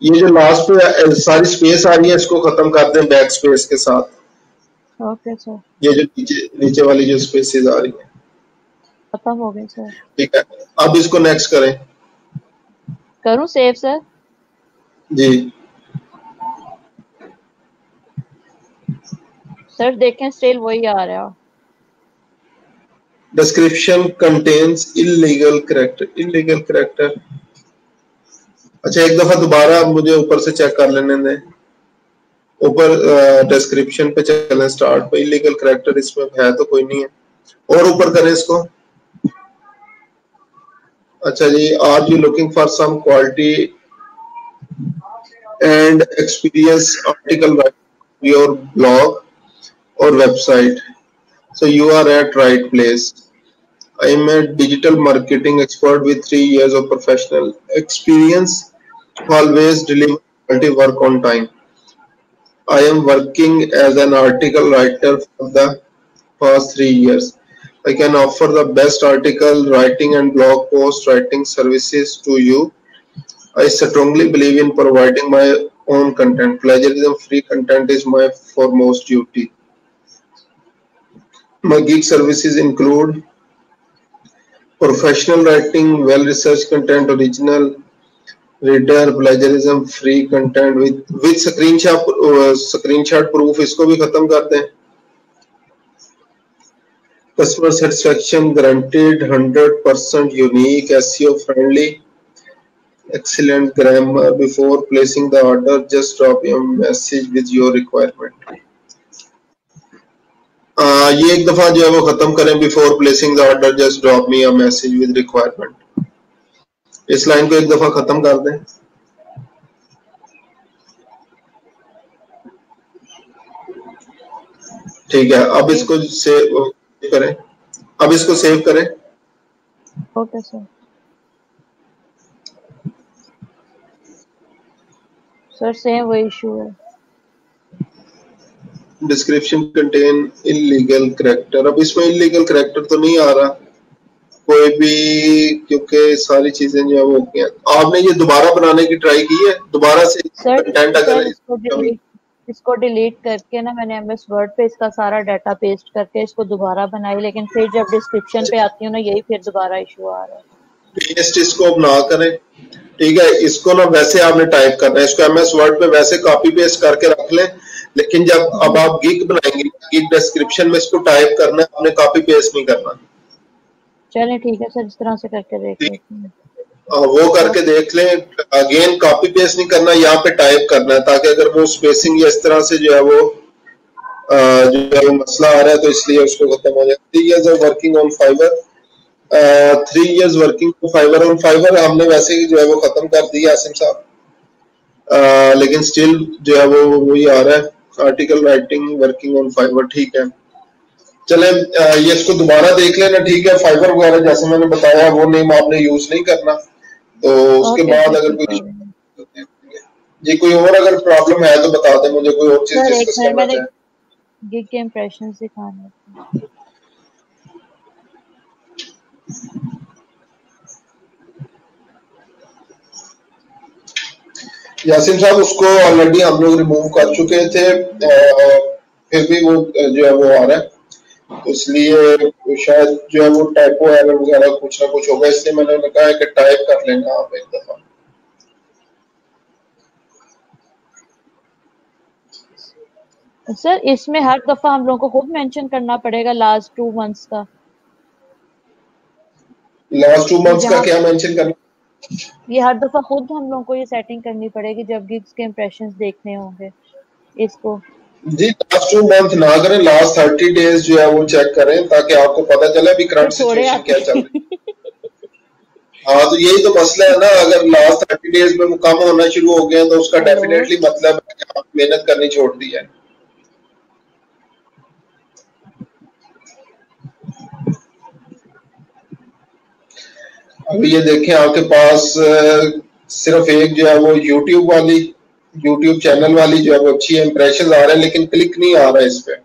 ये जो last पे सारी स्पेस आ रही है इसको खत्म कर दें बैक स्पेस के साथ। Okay sir. ये जो नीचे वाली जो स्पेसेस आ रही है खत्म हो गए सर। ठीक है, अब इसको नेक्स्ट करें। करूं सेव सर? जी सर देखें स्टिल वही आ रहा है। Description contains illegal character. अच्छा एक दफा दोबारा मुझे ऊपर से चेक कर लेने दें। ऊपर डिस्क्रिप्शन पे चलें, स्टार्ट पे, इलीगल कैरेक्टर इसमें है तो कोई नहीं है, और ऊपर करें इसको। अच्छा जी, are you looking for some quality and experience article your blog or website, so you are at right place. I am a digital marketing expert with 3 years of professional experience, always deliver quality work on time. I am working as an article writer for the past 3 years. I can offer the best article writing and blog post writing services to you. I strongly believe in providing my own content. Plagiarism free content is my foremost duty. My gig services include professional writing, well-researched content, original, reader, plagiarism, free content with screenshot proof। इसको भी खत्म कर दें। Customer satisfaction guaranteed 100%, unique, SEO friendly, excellent grammar। Before placing the order, just drop a message with your requirement। ये एक दफा जो है वो खत्म करें। Before placing the order just drop me a message with requirement. इस लाइन को एक दफा खत्म कर दें। ठीक है, अब इसको सेव करें। अब इसको सेव करें। Okay sir. सर सेम वही इशू है। Description contain illegal character. अब इसमें इलीगल कैरेक्टर तो नहीं आ रहा कोई भी, क्योंकि सारी चीजें जो है वो होती हैं। आपने ये दोबारा बनाने की ट्राई की है? दोबारा से कंटेंट अगर इसको डिलीट करके ना मैंने एमएस वर्ड पे इसका सारा डाटा पेस्ट करके इसको दोबारा बनाई, लेकिन फिर जब डिस्क्रिप्शन पे आती हूँ ना यही फिर दोबारा इशू आ रहा है। पेस्ट इसको अब ना करें, ठीक है। इसको ना वैसे आपने टाइप करना है, इसको एमएस वर्ड पे वैसे कॉपी पेस्ट करके रख लें, लेकिन जब अब आप गिग बनाएंगे, गिग डिस्क्रिप्शन में इसको टाइप करना है, आपने कॉपी पेस्ट नहीं करना। चलें ठीक है सर, इस तरह से करके देख लेते हैं। वो करके देख लें। अगेन कॉपी पेस्ट नहीं करना, यहाँ पे टाइप करना है, ताकि अगर वो स्पेसिंग या इस तरह से जो है वो मसला आ रहा है तो इसलिए उसको खत्म हो जाए। 3 years of working on Fiverr, 3 years working Fiverr on Fiverr हमने वैसे ही जो है वो खत्म कर दी आसिम साहब, लेकिन स्टिल जो है वो वही आ रहा है article writing working on Fiverr. ठीक है, चले ये इसको दोबारा देख लेना। ठीक है, फाइवर वगैरह जैसे मैंने बताया वो नेम आपने यूज नहीं करना। तो उसके बाद अगर कोई जी कोई और अगर प्रॉब्लम है तो बता दें मुझे, कोई और चीज डिस्कस करना चाहे। गिग के इंप्रेशंस दिखाने यासिन साहब उसको ऑलरेडी हम लोग रिमूव कर चुके थे, फिर भी वो जो है वो आ रहा है, तो इसलिए शायद जो है वो टाइपो एरर वगैरह कुछ ना कुछ होगा, इसलिए मैंने कहा है कि टाइप कर लेना आप एक दफा। सर इसमें हर दफा हम लोगों को खुद मेंशन करना पड़ेगा लास्ट 2 मंथ्स का? लास्ट 2 मंथ्स का क्या मेंशन करना? ये हर दफा खुद हम लोगों को ये सेटिंग करनी पड़ेगी जब गिग्स के इंप्रेशंस देखने होंगे इसको? जी लास्ट 2 मंथ ना करें, लास्ट 30 डेज जो है वो चेक करें ताकि आपको पता चले अभी करंट सिचुएशन क्या चल रही है। हाँ तो यही तो मसला है ना, अगर लास्ट 30 डेज में कम होना शुरू हो गए तो उसका डेफिनेटली मतलब है कि आप मेहनत करनी छोड़ दी है। अभी ये देखें आपके पास सिर्फ एक जो है वो यूट्यूब चैनल वाली जो है वो अच्छी इंप्रेशन आ रहे हैं, लेकिन क्लिक नहीं आ रहा है इस पे।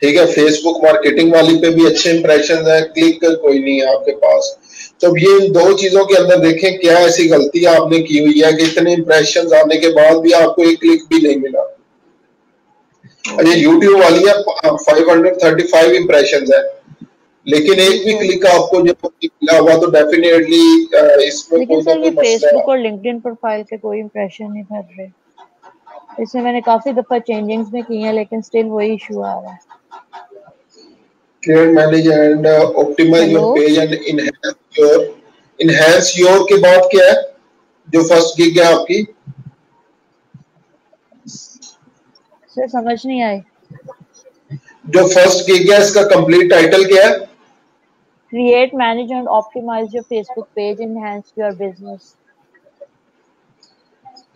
ठीक है, फेसबुक मार्केटिंग वाली पे भी अच्छे इंप्रेशन है, क्लिक कोई नहीं है आपके पास। तो ये दो चीजों के अंदर देखें क्या ऐसी गलती आपने की हुई है कि इतने इंप्रेशन आने के बाद भी आपको एक क्लिक भी नहीं मिला। ये यूट्यूब वाली है 535 इंप्रेशन है, लेकिन एक भी क्लिक आपको जो मिला हुआ तो डेफिनेटली इसमें कोई ना कोई मसला है। फेसबुक और लिंक्डइन प्रोफाइल के कोई इंप्रेशन नहीं भर रहे, इसमें मैंने काफी दफा चेंजिंग्स में की हैं लेकिन स्टिल वही इशू आ रहा है। Create manage and optimise your page and enhance your के बाद क्या है जो फर्स्ट गिग है आपकी? सर समझ नहीं आई। जो फर्स्ट गिग है इसका कंप्लीट टाइटल क्या है? Create manage and optimise your Facebook page, enhance your business.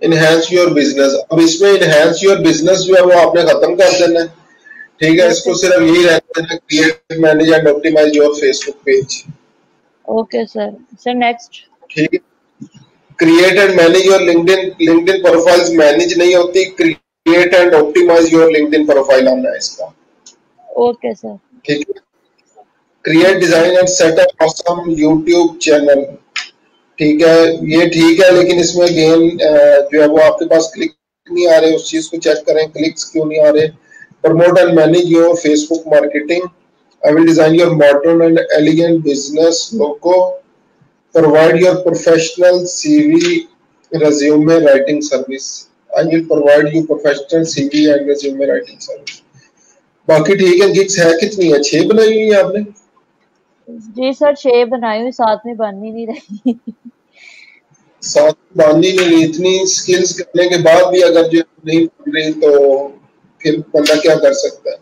Enhance your business. अब इसमें इनहैंस योर बिजनेस जो है वो आपने खत्म कर देना है। ठीक है, इसको सिर्फ यही रहता है create manage and optimise your Facebook page. Okay sir. Sir next. ठीक है, create and manage your LinkedIn profiles manage नहीं होती, create and optimise your LinkedIn profile आना है इसका। Okay sir. ठीक है, create design and set up awesome YouTube channel. ठीक है, ये ठीक है, लेकिन इसमें अगेन जो है वो आपके पास क्लिक नहीं आ रहे, उस चीज को चेक करें क्लिक्स क्यों नहीं आ रहे। Promote and manage your Facebook marketing. I will design your modern and elegant business logo. Provide your professional CV resume writing service. I will provide you professional CV and resume writing service. बाकी ठीक है, gigs है कितनी है? 6 बनाई हुई है आपने? जी सर 6 बनाई हुई, साथ में बन ही नहीं रही। साथ बांधी नहीं, इतनी स्किल्स करने के बाद भी अगर जो नहीं बन रही तो फिर बंदा क्या कर सकता है?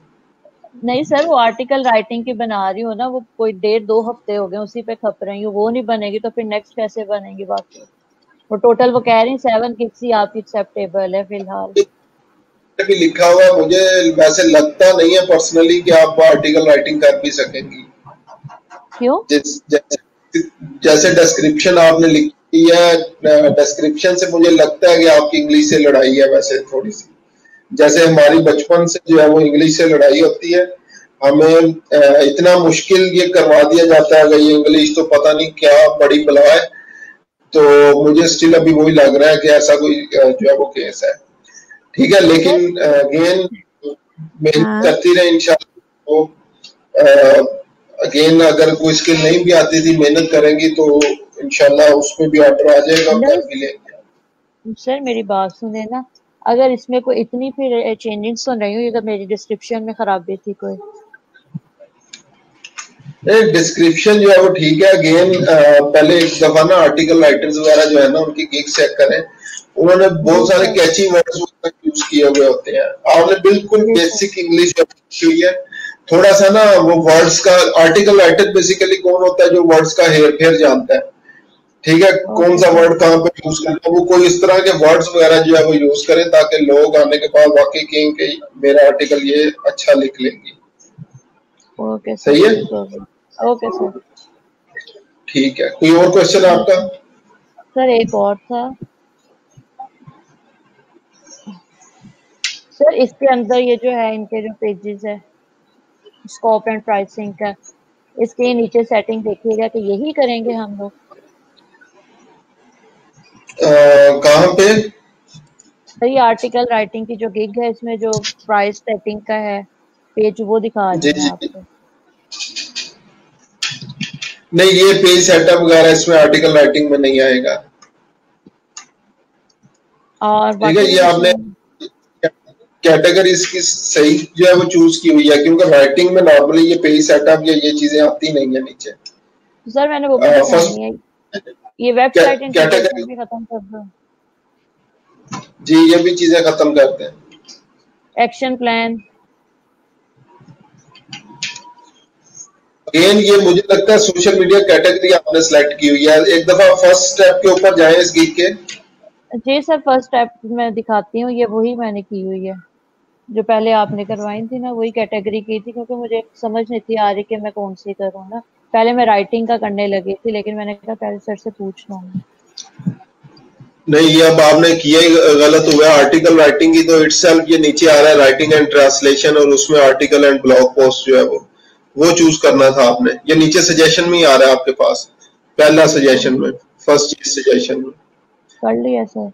नहीं सर, वो आर्टिकल राइटिंग की बना रही हो ना, वो कोई 1.5-2 हफ्ते हो गए उसी पे खप रही हूँ, वो नहीं बनेगी तो फिर नेक्स्ट कैसे बनेगी? बाकी वो टोटल वो कह रही 7 गिग्स ही आपकी एक्सेप्टेबल है फिलहाल। भी लिखा हुआ मुझे वैसे लगता नहीं है पर्सनली कि आप आर्टिकल राइटिंग कर भी सकेंगी। क्यों? जैसे डिस्क्रिप्शन आपने लिखी है, डिस्क्रिप्शन से मुझे लगता है कि आपकी इंग्लिश से लड़ाई है वैसे थोड़ी सी, जैसे हमारी बचपन से जो है वो इंग्लिश से लड़ाई होती है। हमें इतना मुश्किल ये करवा दिया जाता है, अगर ये इंग्लिश तो पता नहीं क्या बड़ी बला है। तो मुझे स्टिल अभी वही लग रहा है कि ऐसा कोई जो है वो केस है। ठीक है, लेकिन अगेन मेहनत करती रहे इंशाल्लाह। तो अगेन अगर कोई स्किल नहीं भी आती थी, मेहनत करेंगी तो इंशाल्लाह उसमें भी ऑर्डर आ जाएगा, कर भी लेंगे। सर मेरी बात सुने ना, अगर इसमें कोई इतनी फिर चेंजिंग्स तो नहीं हुई अगर मेरी डिस्क्रिप्शन में खराबी थी कोई? डिस्क्रिप्शन जो है वो ठीक है। अगेन पहले एक दफा ना आर्टिकल राइटर्स वगैरह जो है ना उनकी गिग्स चेक करें, उन्होंने बहुत सारे कैची वर्ड्स यूज किए हुए होते हैं। आपने बिल्कुल बेसिक इंग्लिश हुई है, थोड़ा सा ना वो वर्ड्स का, आर्टिकल राइटर बेसिकली कौन होता है जो वर्ड्स का हेर फेर जानता है, ठीक है, कौन ओके सा सर। वर्ड कहाँ पे यूज करना है, वो कोई इस तरह के वर्ड्स वगैरह जो है वो यूज करें ताकि लोग आने के बाद वाकई कहें कि मेरा आर्टिकल ये अच्छा लिख लेंगे। ओके सर, सही है, नो प्रॉब्लम। Okay sir. ठीक है। कोई और क्वेश्चन थैंक आपका? You sir. एक और था सर, इसके अंदर ये जो है इनके जो पेजेस है स्कोप एंड प्राइसिंग का, इसके नीचे सेटिंग देखिएगा कि यही करेंगे हम लोग। कहाँ पे? सर ये आर्टिकल राइटिंग की जो गिग है इसमें जो प्राइस सेटिंग का है पेज वो दिखा रही जी है जी जी। आपको। नहीं, ये पेज सेटअप वगैरह इसमें आर्टिकल राइटिंग में नहीं आएगा। और ठीक है, बाकी तो ये कुछ आपने नहीं। कैटेगरी इसकी सही जो है वो चूज की हुई है, क्योंकि राइटिंग में नॉर्मली ये पेज सेटअप या ये चीजें आती नहीं है नीचे। तो सर मैंने वो भी फर्स्ट दिखानी है, ये वेबसाइट इंटीग्रेशन कैटेगरी, भी खत्म कर दो। जी ये भी चीजें खत्म करते हैं। Action plan. अगेन ये मुझे लगता है सोशल मीडिया कैटेगरी आपने सेलेक्ट की हुई है, एक दफा फर्स्ट स्टेप के ऊपर जाएं इस गिग के। जी सर, फर्स्ट स्टेप मैं दिखाती हूँ, ये वही मैंने की हुई है जो पहले आपने करवाई थी ना, वही कैटेगरी की थी, क्योंकि मुझे समझ नहीं थी आ रही कि मैं कौन सी करूँ ना। पहले मैं राइटिंग का करने लगी थी, लेकिन मैंने कहा पहले सर से पूछ लूंगी। नहीं, ये अब आपने किया ही गलत हुआ है। आर्टिकल राइटिंग की तो इटसेल्फ ये नीचे आ रहा है राइटिंग एंड ट्रांसलेशन, और उसमें आर्टिकल एंड ब्लॉग पोस्ट जो है वो चूज करना था आपने। ये नीचे सजेशन में ही आ रहा है आपके पास, पहला सजेशन में, फर्स्ट चीज सजेशन में। कर लिया सर।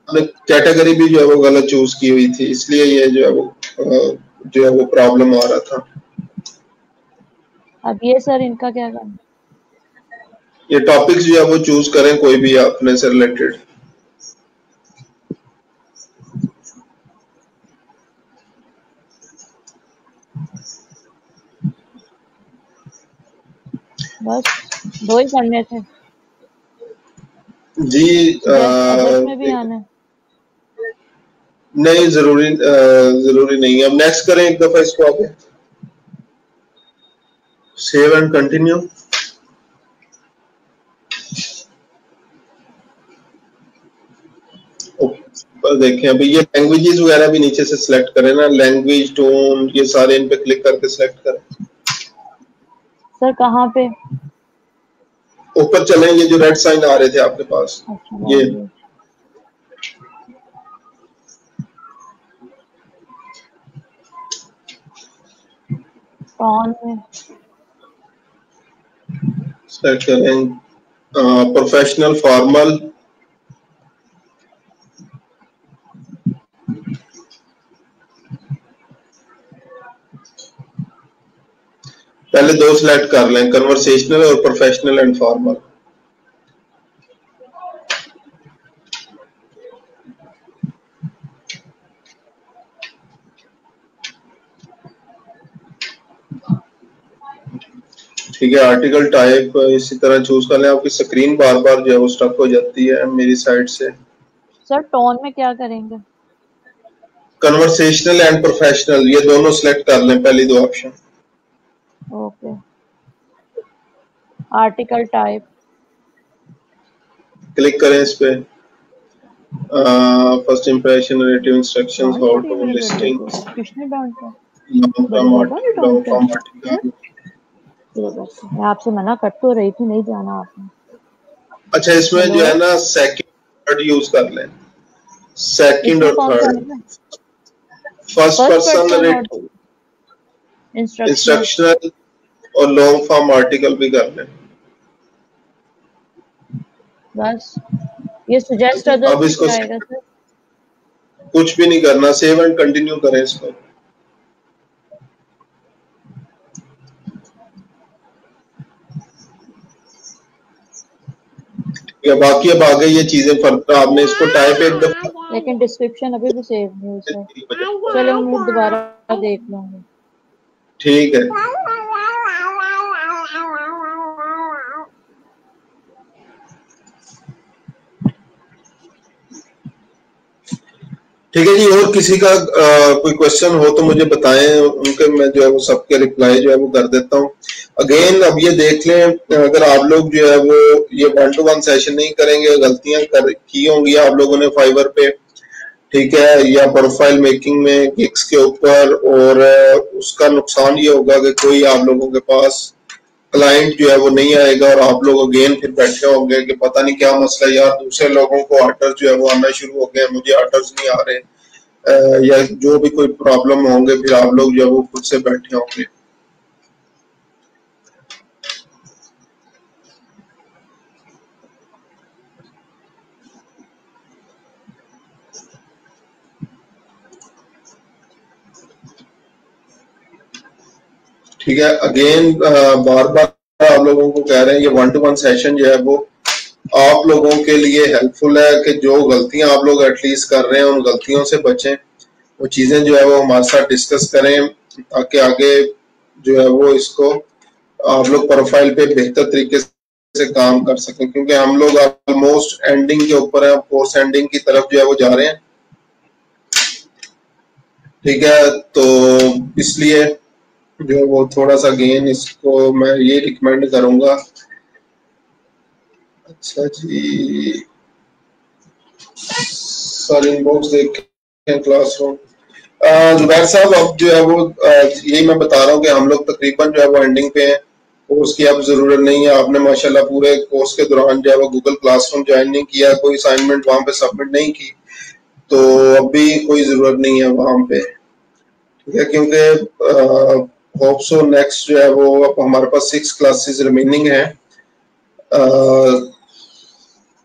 आपने कैटेगरी भी जो है वो गलत चूज की हुई थी, इसलिए ये जो है वो प्रॉब्लम आ रहा था। अब ये सर इनका क्या करना? ये टॉपिक्स जो है वो चूज करें कोई भी अपने से रिलेटेड। बस दो ही करने थे। जी अदर्स में भी आना है। नहीं, जरूरी नहीं है। अब नेक्स्ट करें एक दफा इसको, आगे सेव एंड कंटिन्यू। ऊपर देखें, अभी ये लैंग्वेजेस वगैरह भी नीचे से सिलेक्ट करें ना, लैंग्वेज, टोन, ये सारे इन पे क्लिक करके सिलेक्ट करें। सर कहाँ पे? ऊपर चलें, ये जो रेड साइन आ रहे थे आपके पास, अच्छा ये लैंग्वेज। टॉन में। सिलेक्ट करें प्रोफेशनल, फॉर्मल। पहले दो सिलेक्ट कर लें, कन्वर्सेशनल और प्रोफेशनल एंड फॉर्मल। ठीक है, आर्टिकल टाइप इसी तरह चूज कर लें। आपकी स्क्रीन बार बार जो है वो स्टक हो जाती है मेरी साइड से। सर टोन में क्या करेंगे? कन्वर्सेशनल एंड प्रोफेशनल, ये दोनों सिलेक्ट कर लें, पहली दो option. Okay. Article type. Click करें इस पे। फर्स्ट इंप्रेशन, नरेटिव इंस्ट्रक्शंस, कौन हाउ पड़ी है टू मेरे बर्थडे को? लिस्टिंग्स, किसने डांटा? लॉन्ग बड़े फॉर्म पापा ने लॉन्ग डांटा? फॉर्म हैं? आर्टिकल। ये बस मैं आपसे मना कर तो रही थी, नहीं जाना आपने। अच्छा, इसमें हेलो। जो है ना सेकंड थर्ड यूज कर लें, सेकंड इसमें और कौन सा थर्ड। आएगा? फर्स्ट फर्स्ट पर्सन पर्सन और नरेटिव, इंस्ट्रक्शनल। इंस्ट्रक्शनल और लॉन्ग फॉर्म आर्टिकल भी कर लें। बस ये सुजेस्ट अदर्स अब में इसको क्या आएगा सर? कुछ भी नहीं करना, सेव एंड कंटिन्यू करें इसको। या बाकी अब आगे ये चीजें फर्दर आपने इसको टाइप एक दफा। लेकिन डिस्क्रिप्शन अभी भी सेव नहीं हुई सर। चलो मैं दोबारा देख लूंगी। ठीक है। ठीक है जी, और किसी का कोई क्वेश्चन हो तो मुझे बताएं, उनके मैं जो है वो सबके रिप्लाई जो है वो कर देता हूँ। अगेन अब ये देख लें, अगर आप लोग जो है वो ये 1-to-1 सेशन नहीं करेंगे, गलतियां की होंगी आप लोगों ने फाइवर पे, ठीक है, या प्रोफाइल मेकिंग में गिग्स के ऊपर, और उसका नुकसान ये होगा कि कोई आप लोगों के पास क्लाइंट जो है वो नहीं आएगा, और आप लोग अगेन फिर बैठे होंगे कि पता नहीं क्या मसला है यार, दूसरे लोगों को ऑर्डर जो है वो आना शुरू हो गए, मुझे ऑर्डर्स नहीं आ रहे, या जो भी कोई प्रॉब्लम होंगे, फिर आप लोग जो है वो खुद से बैठे होंगे। ठीक है, अगेन बार बार आप लोगों को कह रहे हैं, ये 1-to-1 सेशन जो है वो आप लोगों के लिए हेल्पफुल है कि जो गलतियां आप लोग एटलीस्ट कर रहे हैं उन गलतियों से बचें, वो चीजें जो है वो हमारे साथ डिस्कस करें, ताकि आगे जो है वो इसको आप लोग प्रोफाइल पे बेहतर तरीके से काम कर सकें, क्योंकि हम लोग ऑलमोस्ट एंडिंग के ऊपर है, कोर्स एंडिंग की तरफ जो है वो जा रहे हैं। ठीक है, तो इसलिए जो है वो थोड़ा सा गेन इसको मैं ये रिकमेंड करूंगा। अच्छा जी, सर इनबॉक्स देखें क्लासरूम। जुबैर साहब, अब जो है वो यही मैं बता रहा हूँ कि हम लोग तकरीबन जो है वो एंडिंग पे हैं, कोर्स की अब जरूरत नहीं है। आपने माशाल्लाह पूरे कोर्स के दौरान जो है वो गूगल क्लासरूम ज्वाइन नहीं किया, कोई असाइनमेंट वहां पे सबमिट नहीं की, तो अब भी कोई जरूरत नहीं है वहां पे। ठीक है, क्योंकि होप सो नेक्स्ट जो है वो अब हमारे पास 6 क्लासेस रिमेनिंग है,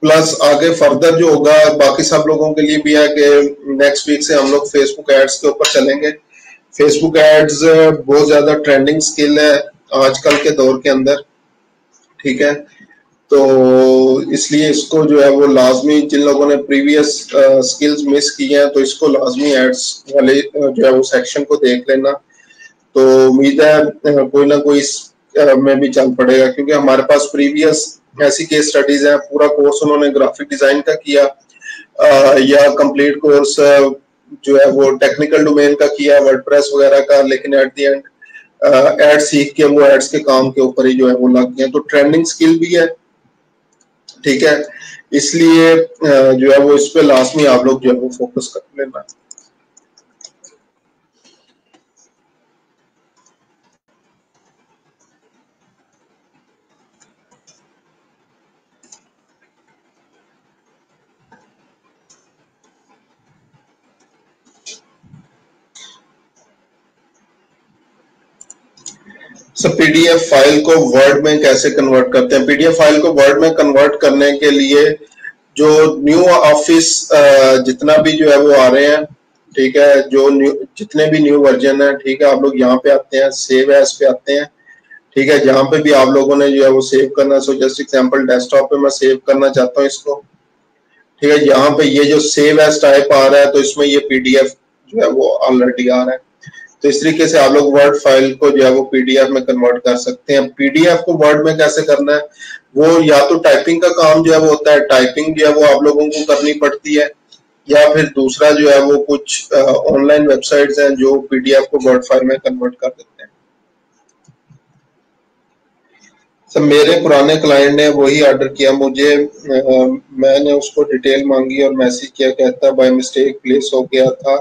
प्लस आगे फर्दर जो होगा बाकी सब लोगों के लिए भी है कि नेक्स्ट वीक से हम लोग फेसबुक एड्स के ऊपर चलेंगे। फेसबुक एड्स बहुत ज्यादा ट्रेंडिंग स्किल है आजकल के दौर के अंदर। ठीक है, तो इसलिए इसको जो है वो लाजमी, जिन लोगों ने प्रीवियस स्किल्स मिस की हैं तो इसको लाजमी एड्स वाले जो है वो सेक्शन को देख लेना। तो उम्मीद है कोई ना कोई में भी चल पड़ेगा, क्योंकि हमारे पास प्रीवियस ऐसी केस स्टडीज हैं, पूरा कोर्स उन्होंने ग्राफिक डिजाइन का किया, या कंप्लीट कोर्स जो है वो टेक्निकल डोमेन का किया, वर्डप्रेस वगैरह का, लेकिन एट द एंड एड सीख के वो एड्स के काम के ऊपर ही जो है वो लग गए। तो ट्रेंडिंग स्किल भी है। ठीक है, इसलिए जो है वो इस पे लाजमी आप लोग जो है वो फोकस कर लेना। सर पीडीएफ फाइल को वर्ड में कैसे कन्वर्ट करते हैं? पीडीएफ फाइल को वर्ड में कन्वर्ट करने के लिए जो न्यू ऑफिस जितना भी जो है वो आ रहे हैं, ठीक है, जो न्यू जितने भी न्यू वर्जन है, ठीक है, आप लोग यहाँ पे आते हैं, सेव एज पे आते हैं। ठीक है, जहां पे भी आप लोगों ने जो है वो सेव करना, सो जस्ट एग्जांपल डेस्कटॉप पे मैं सेव करना चाहता हूँ इसको। ठीक है, यहाँ पे ये जो सेव एज टाइप आ रहा है, तो इसमें ये पीडीएफ जो है वो ऑलरेडी आ रहा है। तो इस तरीके से आप लोग वर्ड फाइल को जो है वो पीडीएफ में कन्वर्ट कर सकते हैं। पीडीएफ को वर्ड में कैसे करना है, वो या तो टाइपिंग का काम जो है वो होता है, टाइपिंग जो है वो आप लोगों को करनी पड़ती है, या फिर दूसरा जो है वो कुछ ऑनलाइन वेबसाइट्स हैं जो पीडीएफ को वर्ड फाइल में कन्वर्ट कर देते हैं। सब मेरे पुराने क्लाइंट ने वही ऑर्डर किया मुझे, मैंने उसको डिटेल मांगी और मैसेज किया, कहता बाय मिस्टेक प्लेस हो गया था,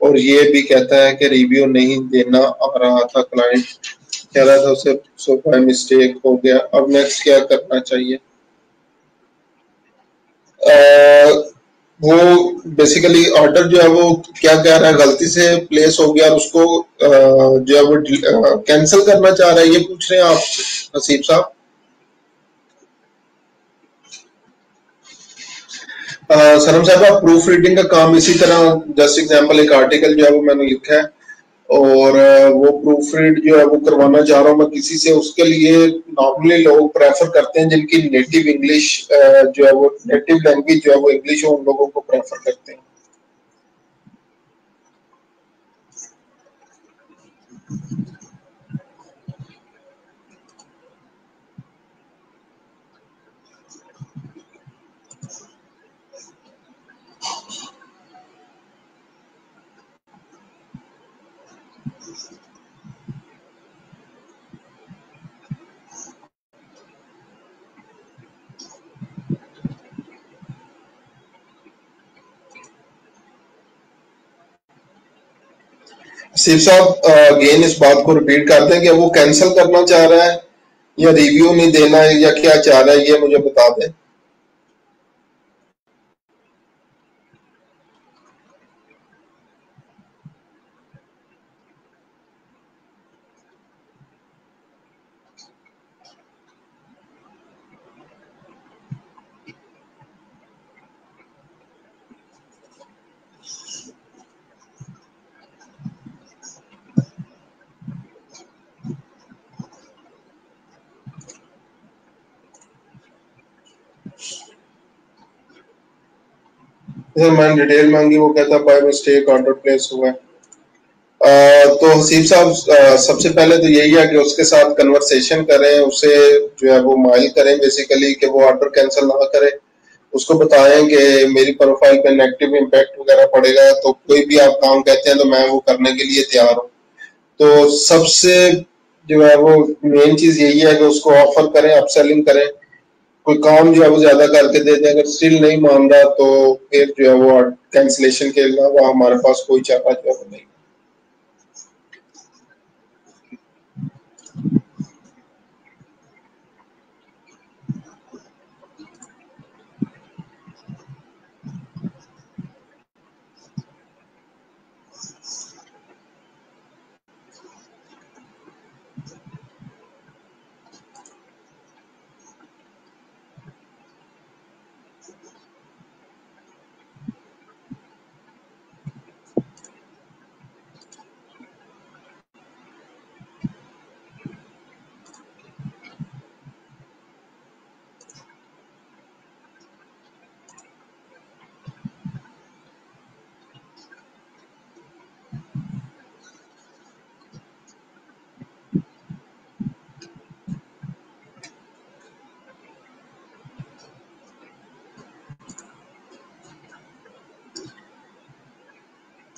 और ये भी कहता है कि रिव्यू नहीं देना आ रहा था, क्लाइंट कह रहा था उसे सो बाय मिस्टेक हो गया। अब नेक्स्ट क्या करना चाहिए? वो बेसिकली ऑर्डर जो है वो क्या कह रहा है, गलती से प्लेस हो गया और उसको जो है वो कैंसिल करना चाह रहा है, ये पूछ रहे हैं आप हसीब साहब? सनम साहब, आप प्रूफ रीडिंग का काम इसी तरह, जस्ट एग्जांपल एक आर्टिकल जो है वो मैंने लिखा है, और वो प्रूफ रीड जो है वो करवाना चाह रहा हूँ मैं किसी से, उसके लिए नॉर्मली लोग प्रेफर करते हैं जिनकी नेटिव इंग्लिश जो है वो नेटिव लैंग्वेज जो है वो इंग्लिश हो, उन लोगों को प्रेफर करते हैं। सिर्फ साहब अगेन इस बात को रिपीट करते हैं कि वो कैंसिल करना चाह रहा है या रिव्यू नहीं देना है या क्या चाह रहा है, ये मुझे बता दें। जैसे मैंने डिटेल मांगी, वो कहता बाय मिस्टेक ऑर्डर प्लेस हुआ है। तो हसीब साहब सबसे पहले तो यही है कि उसके साथ कन्वर्सेशन करें, उसे जो है वो माइल करें बेसिकली कि वो ऑर्डर कैंसिल ना करे। उसको बताएं कि मेरी प्रोफाइल पे नेगेटिव इम्पैक्ट वगैरह पड़ेगा, तो कोई भी आप काम कहते हैं तो मैं वो करने के लिए तैयार हूँ। तो सबसे जो है वो मेन चीज यही है कि उसको ऑफर करें, अपसेलिंग करें, कोई काम जो है वो ज्यादा करके दे दें। अगर स्टिल नहीं मान रहा तो फिर जो है वो कैंसिलेशन के अलावा हमारे पास कोई चारा जो है वो नहीं।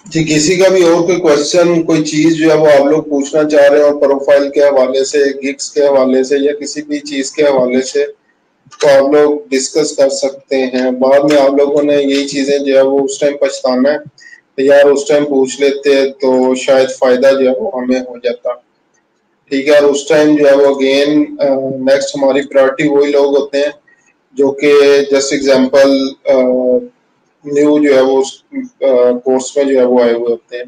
जी, किसी का भी और कोई क्वेश्चन, कोई चीज जो है वो आप लोग पूछना चाह रहे हो प्रोफाइल के हवाले से, गिग्स के हवाले से या किसी भी चीज के हवाले से, तो आप लोग डिस्कस कर सकते हैं। बाद में आप लोगों ने यही चीजें जो है वो उस टाइम पछताना है, तो यार उस टाइम पूछ लेते तो शायद फायदा जो है वो हमें हो जाता। ठीक है, और उस टाइम जो है वो अगेन नेक्स्ट हमारी प्रायोरिटी वही लोग होते हैं जो कि जस्ट एग्जांपल न्यू जो है वो कोर्स में जो है वो आए हुए होते हैं।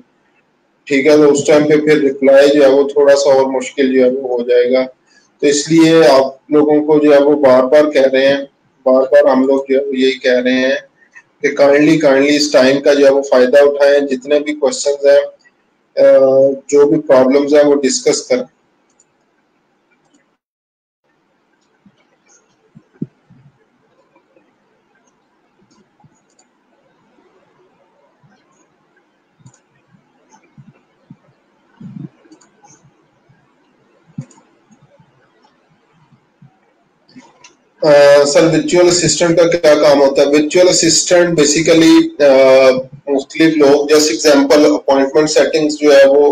ठीक है, तो उस टाइम पे फिर रिप्लाई जो है वो थोड़ा सा और मुश्किल जो है वो हो जाएगा। तो इसलिए आप लोगों को जो है वो बार बार कह रहे हैं, बार बार हम लोग जो है वो यही कह रहे हैं कि काइंडली काइंडली इस टाइम का जो है वो फायदा उठाएं, जितने भी क्वेश्चंस हैं, जो भी प्रॉब्लम्स हैं वो डिस्कस करें। सर वर्चुअल असिस्टेंट का क्या काम होता है? वर्चुअल असिस्टेंट बेसिकली मुख्तलिफ लोग, जैसे एग्जांपल अपॉइंटमेंट सेटिंग्स जो है वो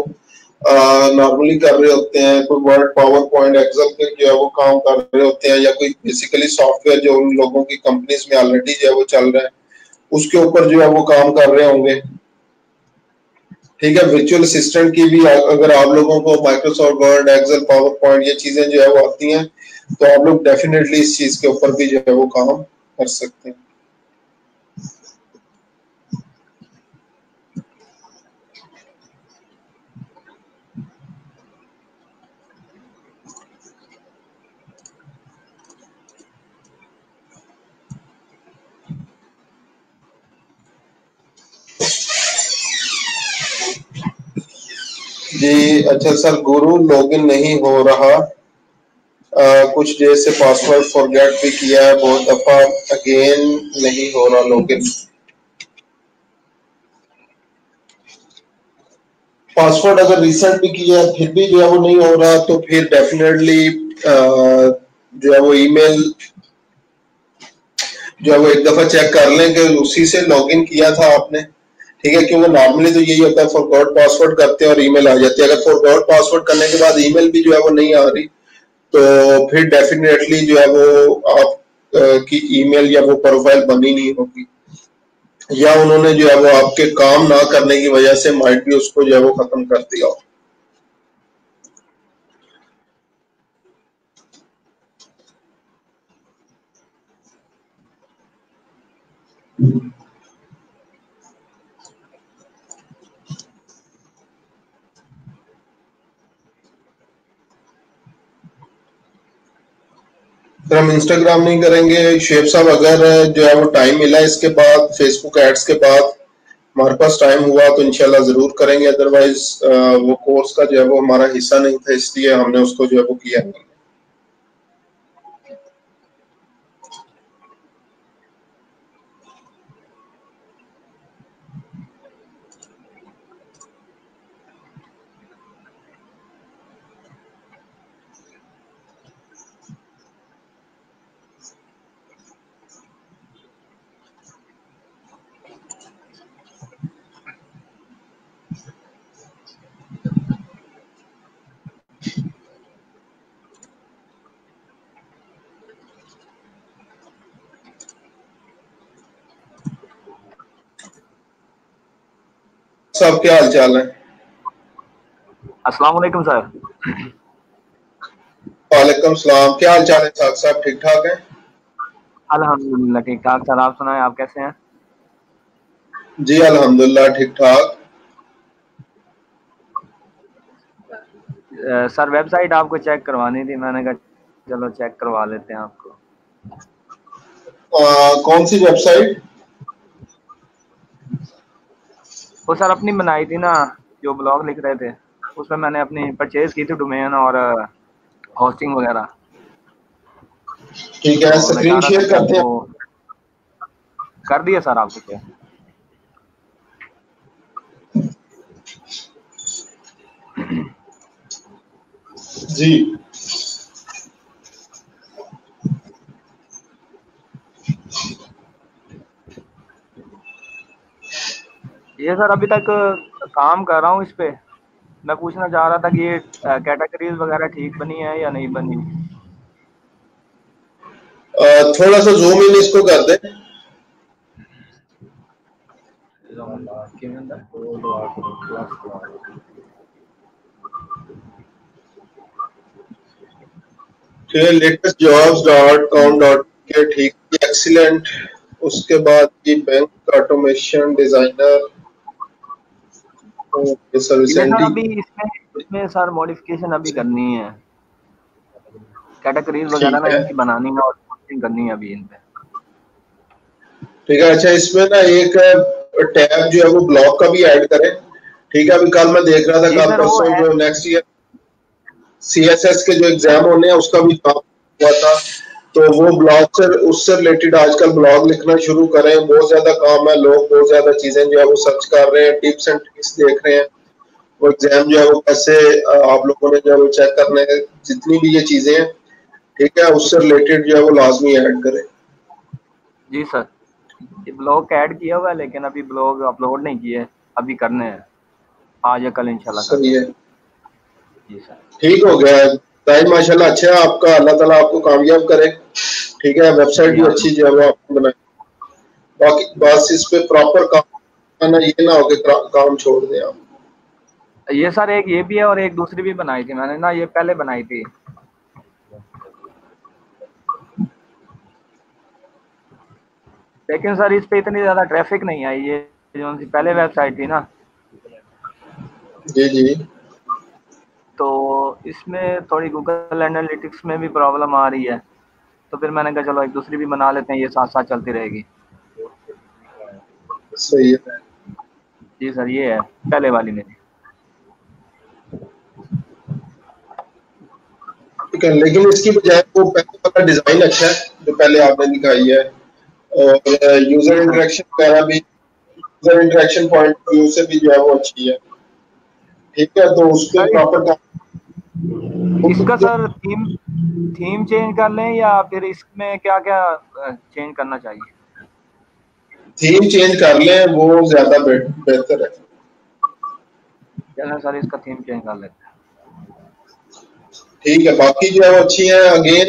नॉर्मली कर रहे होते हैं, कोई वर्ड, पावर पॉइंट, एक्सेल पे जो है वो काम कर रहे होते हैं, या कोई बेसिकली सॉफ्टवेयर जो उन लोगों की कंपनीज में ऑलरेडी जो है वो चल रहा है उसके ऊपर जो है वो काम कर रहे होंगे। ठीक है, वर्चुअल असिस्टेंट की भी अगर आप लोगों को Microsoft Word, Excel, PowerPoint ये चीजें जो है वो आती हैं तो आप लोग डेफिनेटली इस चीज के ऊपर भी जो है वो काम कर सकते हैं। जी अच्छा सर, गुरु लॉगिन नहीं हो रहा, कुछ देर से पासवर्ड फॉरगेट भी किया है बहुत दफा, अगेन नहीं हो रहा लॉगिन। पासवर्ड अगर रिसेंट भी किया है फिर भी जो है वो नहीं हो रहा, तो फिर डेफिनेटली जो है वो ईमेल जो है वो एक दफा चेक कर लें कि उसी से लॉगिन किया था आपने। ठीक है, क्योंकि नॉर्मली तो यही होता है, फॉरगॉट पासवर्ड करते हैं और ईमेल आ जाती है। अगर फॉरगॉट पासवर्ड करने के बाद ईमेल भी जो है वो नहीं आ रही तो फिर डेफिनेटली जो है वो आप की ईमेल या वो प्रोफाइल बनी नहीं होगी। या उन्होंने जो है वो आपके काम ना करने की वजह से माइट भी उसको जो है वो खत्म कर दिया हो। फिर हम इंस्टाग्राम नहीं करेंगे शेख साहब। अगर जो है वो टाइम मिला इसके बाद फेसबुक एड्स के बाद हमारे पास टाइम हुआ तो इंशाल्लाह जरूर करेंगे। अदरवाइज वो कोर्स का जो है वो हमारा हिस्सा नहीं था, इसलिए हमने उसको जो है वो किया नहीं। सब क्या हाल चाल है? अस्सलाम वालेकुम सर। वालेकुम सलाम। क्या हाल चाल है साहब? साहब ठीक ठाक है? अल्हम्दुलिल्लाह ठीक ठाक सर, आप सुनाएं, आप कैसे हैं? जी अल्हम्दुलिल्लाह ठीक ठाक। सर वेबसाइट आपको चेक करवानी थी, मैंने कहा चलो चेक करवा लेते हैं आपको। कौन सी वेबसाइट? वो सर अपनी बनाई थी ना, जो ब्लॉग लिख रहे थे उसमें मैंने अपनी परचेज की थी डोमेन और होस्टिंग वगैरह। ठीक है, तो मैं स्क्रीन कह रहा था शेयर कि करते हैं। आपको कर दिया सर आपको क्या? जी ये सर अभी तक काम कर रहा हूँ इस पे। मैं पूछना चाह रहा था कि ये कैटेगरीज वगैरह ठीक बनी है या नहीं बनी। थोड़ा सा जूम इन इसको कर दे। ठीक है, latest jobs dot com dot के, ठीक है, एक्सीलेंट। उसके बाद ये बैंक ऑटोमेशन डिजाइनर, सर्विस ये सर एंटी। अभी इसमें सर मॉडिफिकेशन अभी करनी है, कैटेगरीज वगैरह ठीक ना है, इनकी बनानी है और पोस्टिंग करनी है अभी इन पे। ठीक है। अच्छा, इसमें ना एक टैब जो है वो ब्लॉग का भी ऐड करें। ठीक है, अभी कल मैं देख रहा था, जी कल सर वो परसों है। जो नेक्स्ट ईयर सीएसएस के जो एग्जाम होने हैं उसका भी काम हुआ था। तो वो ब्लॉग से उससे रिलेटेड आजकल ब्लॉग लिखना शुरू करें। बहुत ज्यादा काम है, लोग बहुत ज्यादा चीजें जो है वो सर्च कर रहे हैं, टिप्स एंड ट्रिक्स देख रहे हैं। वो एग्जाम जो है वो कैसे आप लोगों ने जो है वो चेक करने हैं, जितनी भी ये चीजें हैं, ठीक है, उससे रिलेटेड जो है वो लाजमी ऐड करें। जी सर, ये ब्लॉग ऐड किया हुआ है लेकिन अभी ब्लॉग अपलोड नहीं किए, अभी करने हैं, आज या कल इंशाल्लाह कर सही है, देंगे। जी सर। ठीक हो गया। टाइम माशाल्लाह अच्छा है आपका, अल्लाह ताला आपको कामयाब करे। ठीक है, वेबसाइट जी भी हाँ। अच्छी जो है वो आपने बनाई। बाकी बस इस पे प्रॉपर काम करना, ये ना हो कि काम छोड़ दें आप। ये सर एक ये भी है और एक दूसरी भी बनाई थी मैंने ना, ये पहले बनाई थी लेकिन सर इस पे इतनी ज्यादा ट्रैफिक नहीं आई। ये जो सी पहले वेबसाइट थी ना, जी जी। तो इसमें थोड़ी गूगल एनालिटिक्स में भी प्रॉब्लम आ रही है, तो फिर मैंने कहा चलो एक दूसरी भी बना लेते हैं, ये साथ साथ चलती रहेगी। सही है, जी सर, ये है पहले वाली मेरी। ठीक है। लेकिन इसकी बजाय वो पहले वाला डिजाइन अच्छा है जो पहले आपने दिखाई है, और यूजर जी सर, इंटरेक्शन वगैरह भी, user interaction point of view से भी जो है वो अच्छी है। ठीक है, तो उस पर सर प्रॉपर इसका काम। सर थीम थीम चेंज कर लें या फिर इसमें क्या क्या चेंज करना चाहिए? थीम चेंज कर लें, वो ज्यादा बेहतर है। चलें सर, इसका थीम चेंज कर लेते हैं। ठीक है, बाकी जो है वो अच्छी है। अगेन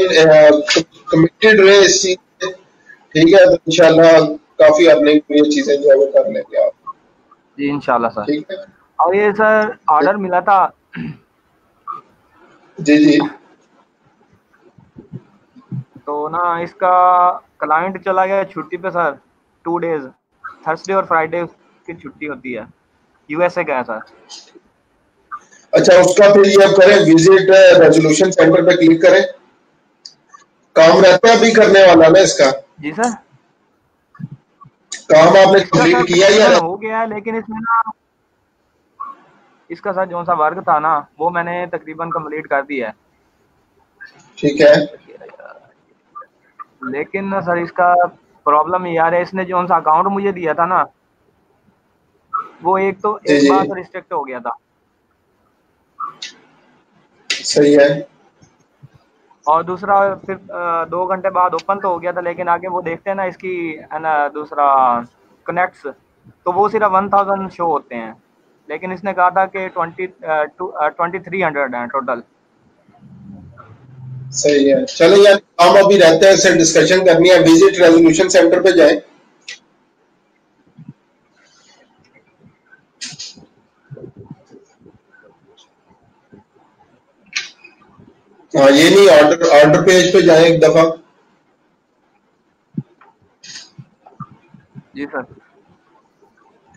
कमिटेड रहे इस चीज से। ठीक है, तो इंशाल्लाह काफी अर्निंग के लिए चीजें जो है वो कर लेंगे आप। जी इंशाल्लाह सर। ठीक है, और ये सर ऑर्डर मिला था। जी जी। तो ना इसका क्लाइंट चला गया छुट्टी पे सर, 2 डेज, थर्सडे और फ्राइडे की छुट्टी होती है, यूएसए गया सर। अच्छा, उसका फिर ये आप करें, विजिट रेजोल्यूशन सेंटर पे क्लिक करें। काम रहता है अभी करने वाला ना इसका? जी सर, काम आपने इसका सर कंप्लीट किया या तकरीबन हो गया है, लेकिन इसमें ना इसका सर जो सा वर्क था ना वो मैंने तकरीबन कंप्लीट कर दिया है। ठीक है, लेकिन ना सर इसका प्रॉब्लम ये आ रहा है, इसने जो सा अकाउंट मुझे दिया था ना वो एक जी जी, बार तो रिस्ट्रिक्ट हो गया था, सही है। और दूसरा फिर 2 घंटे बाद ओपन तो हो गया था, लेकिन आगे वो देखते हैं ना इसकी है ना दूसरा कनेक्ट्स, तो वो सिर्फ 1000 शो होते हैं, लेकिन इसने कहा था कि 2300 हैं टोटल। सही है, चलो यार, काम अभी रहता है, इससे डिस्कशन करनी है। विजिट रेजोल्यूशन सेंटर पे जाएं। हाँ, ये नहीं, ऑर्डर ऑर्डर पेज पे जाएं एक दफा। जी सर।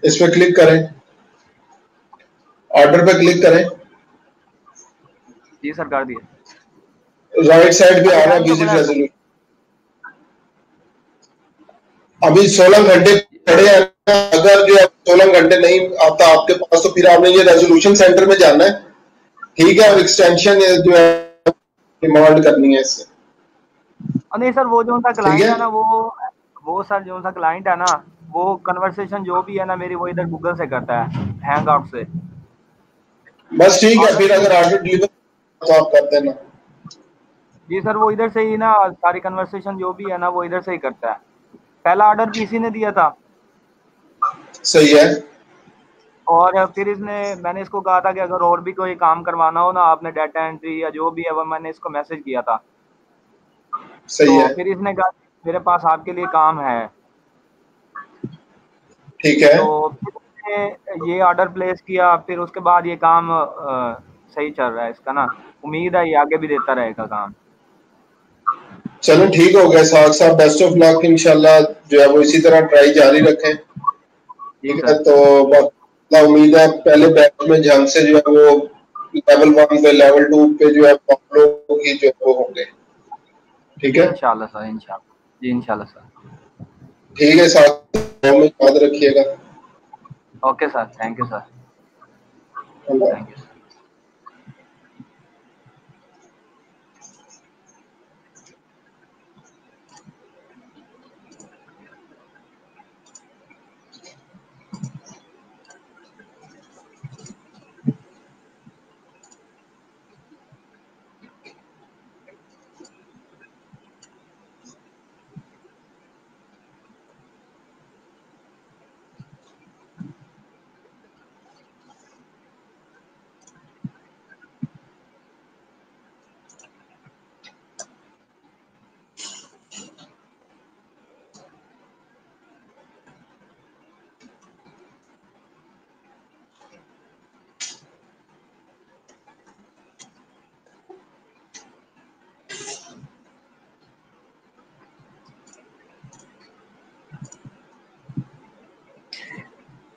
इस पे क्लिक करें, ऑर्डर पे क्लिक करें। जी सर कर दिए। राइट साइड पे आ रहा है टाइम तो विजिट बड़ा रेजोल्यूशन। अभी 16 घंटे पड़े हैं। अगर जो 16 घंटे नहीं आता आपके पास तो फिर आपने ये रेजोल्यूशन सेंटर में जाना है। ठीक है, एक्सटेंशन जो है डिमांड करनी है इससे। नहीं सर, वो जो सा ठीक क्लाइंट है, है ना वो सर जो सा क्लाइंट है ना वो कन्वर्सेशन जो भी है ना मेरी वो इधर गूगल से करता है, हैंग आउट से। बस ठीक है, फिर अगर ऑर्डर डिलीवर तो आप कर देना। जी सर, वो इधर से ही ना सारी कन्वर्सेशन जो भी है ना वो इधर से ही करता है। पहला ऑर्डर भी इसी ने दिया था, सही है, और फिर मैंने इसको कहा था कि अगर और भी कोई काम करवाना हो ना आपने डाटा एंट्री या जो भी है, वो मैंने इसको मैसेज किया था। सही तो है, फिर इसने कहा मेरे पास आपके लिए काम है। ठीक है। तो फिर उसने ये ऑर्डर प्लेस किया, फिर उसके बाद ये काम सही चल रहा है इसका ना। उम्मीद है ये आगे भी देता रहेगा काम। चलो ठीक हो गया साहब साहब, बेस्ट ऑफ लक। इंशाल्लाह जो है वो इसी तरह ट्राई जारी रखें। जी ठीक है, सर। तो उम्मीद है पहले बैच में जंग से जो है वो लेवल 1 पे, लेवल 2 पे जो है फॉलो की जो है वो होंगे। ठीक है, इंशाल्लाह सर, इंशाल्लाह जी, इंशाल्लाह सर। ठीक है साहब, में याद रखिएगा। Okay sir, thank you sir, Allah. Thank you.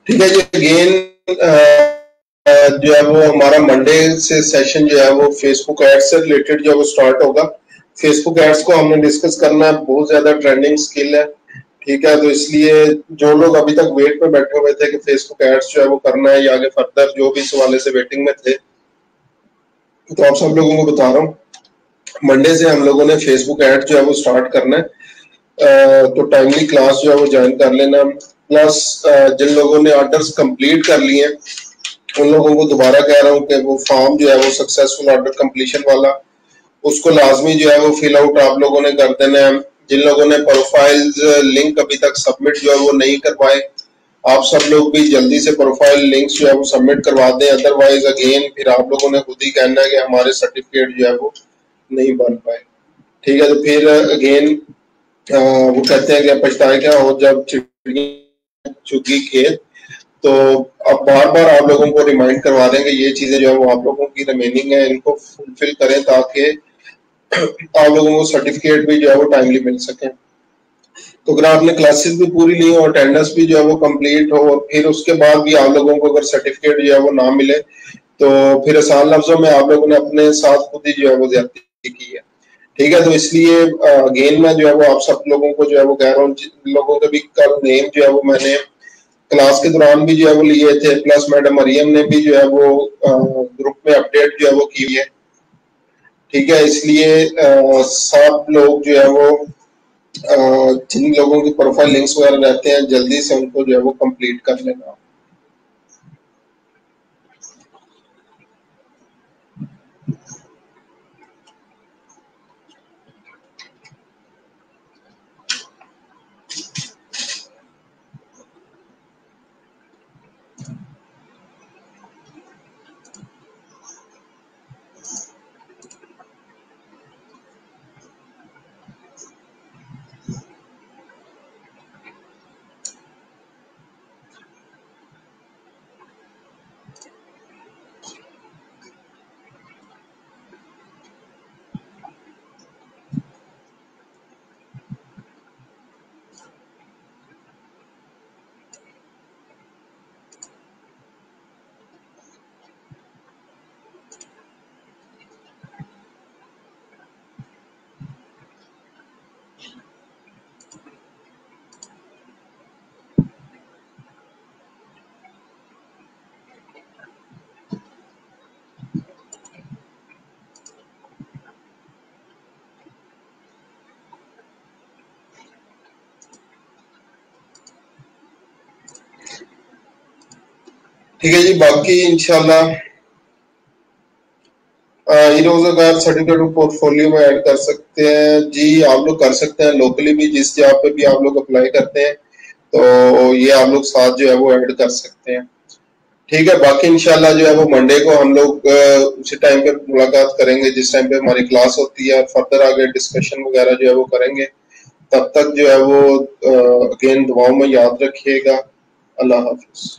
ठीक है जी, अगेन जो है वो हमारा मंडे से सेशन जो है वो फेसबुक एड्स से रिलेटेड जो है वो स्टार्ट होगा। फेसबुक एड्स को हमने डिस्कस करना है, बहुत ज्यादा ट्रेंडिंग स्किल है। ठीक है, तो इसलिए जो लोग अभी तक वेट पे बैठे हुए थे कि फेसबुक एड्स जो है वो करना है या आगे फर्दर जो भी इस हवाले से वेटिंग में थे, तो आप सब लोगों को बता रहा हूँ, मंडे से हम लोगों ने फेसबुक एड जो है वो स्टार्ट करना है। तो टाइमली क्लास जो है वो ज्वाइन कर लेना। प्लस जिन लोगों ने ऑर्डर्स कंप्लीट कर लिए उन लोगों को दोबारा कह रहा हूँ कि वो फॉर्म जो है वो सक्सेसफुल ऑर्डर कंप्लीशन वाला, उसको लाजमी जो है वो फिल आउट आप लोगों ने कर देना है। जिन लोगों ने प्रोफाइल्स लिंक अभी तक सबमिट जो है वो नहीं करवाए, आप सब लोग भी जल्दी से प्रोफाइल लिंक्स जो है वो सबमिट करवा दें। अदरवाइज अगेन फिर आप लोगों ने खुद ही कहना है कि हमारे सर्टिफिकेट जो है वो नहीं बन पाए। ठीक है, तो फिर अगेन वो कहते हैं कि पछताए क्या हो जब चिड़िया चुगी खेत। तो अब बार बार आप लोगों को रिमाइंड करवा देंगे, ये चीजें जो है वो आप लोगों की रिमेनिंग है, इनको फुलफिल करें ताकि आप लोगों को सर्टिफिकेट भी जो है वो टाइमली मिल सके। तो अगर आपने क्लासेस भी पूरी ली और अटेंडेंस भी जो है वो कंप्लीट हो और फिर उसके बाद भी आप लोगों को अगर सर्टिफिकेट जो है वो ना मिले तो फिर आसान लफ्जों में आप लोगों ने अपने साथ खुद ही जो है वो ज्यादती की है। ठीक है, तो इसलिए अगेन मैं जो है वो आप सब लोगों को जो है वो कह रहा हूँ, जिन लोगों के भी कल नेम जो है वो मैंने क्लास के दौरान भी जो है वो लिए थे, प्लस मैडम मरियम ने भी जो है वो ग्रुप में अपडेट जो है वो की है। ठीक है, इसलिए सब लोग जो है वो जिन लोगों की प्रोफाइल लिंक्स वगैरह रहते हैं जल्दी से उनको जो है वो कंप्लीट कर लेना। ठीक है जी, बाकी इंशाल्लाह हीरोज़ सर्टिफिकेट पोर्टफोलियो में ऐड कर सकते हैं जी, आप लोग कर सकते हैं लोकली भी, जिस जगह पे भी आप लोग अप्लाई करते हैं तो ये आप लोग साथ जो है वो ऐड कर सकते हैं। ठीक है, बाकी इंशाल्लाह जो है वो मंडे को हम लोग उसी टाइम पे मुलाकात करेंगे जिस टाइम पे हमारी क्लास होती है और फर्दर आगे डिस्कशन वगैरह जो है वो करेंगे। तब तक जो है वो अगेन दुआओं में याद रखिएगा। अल्लाह हाफिज।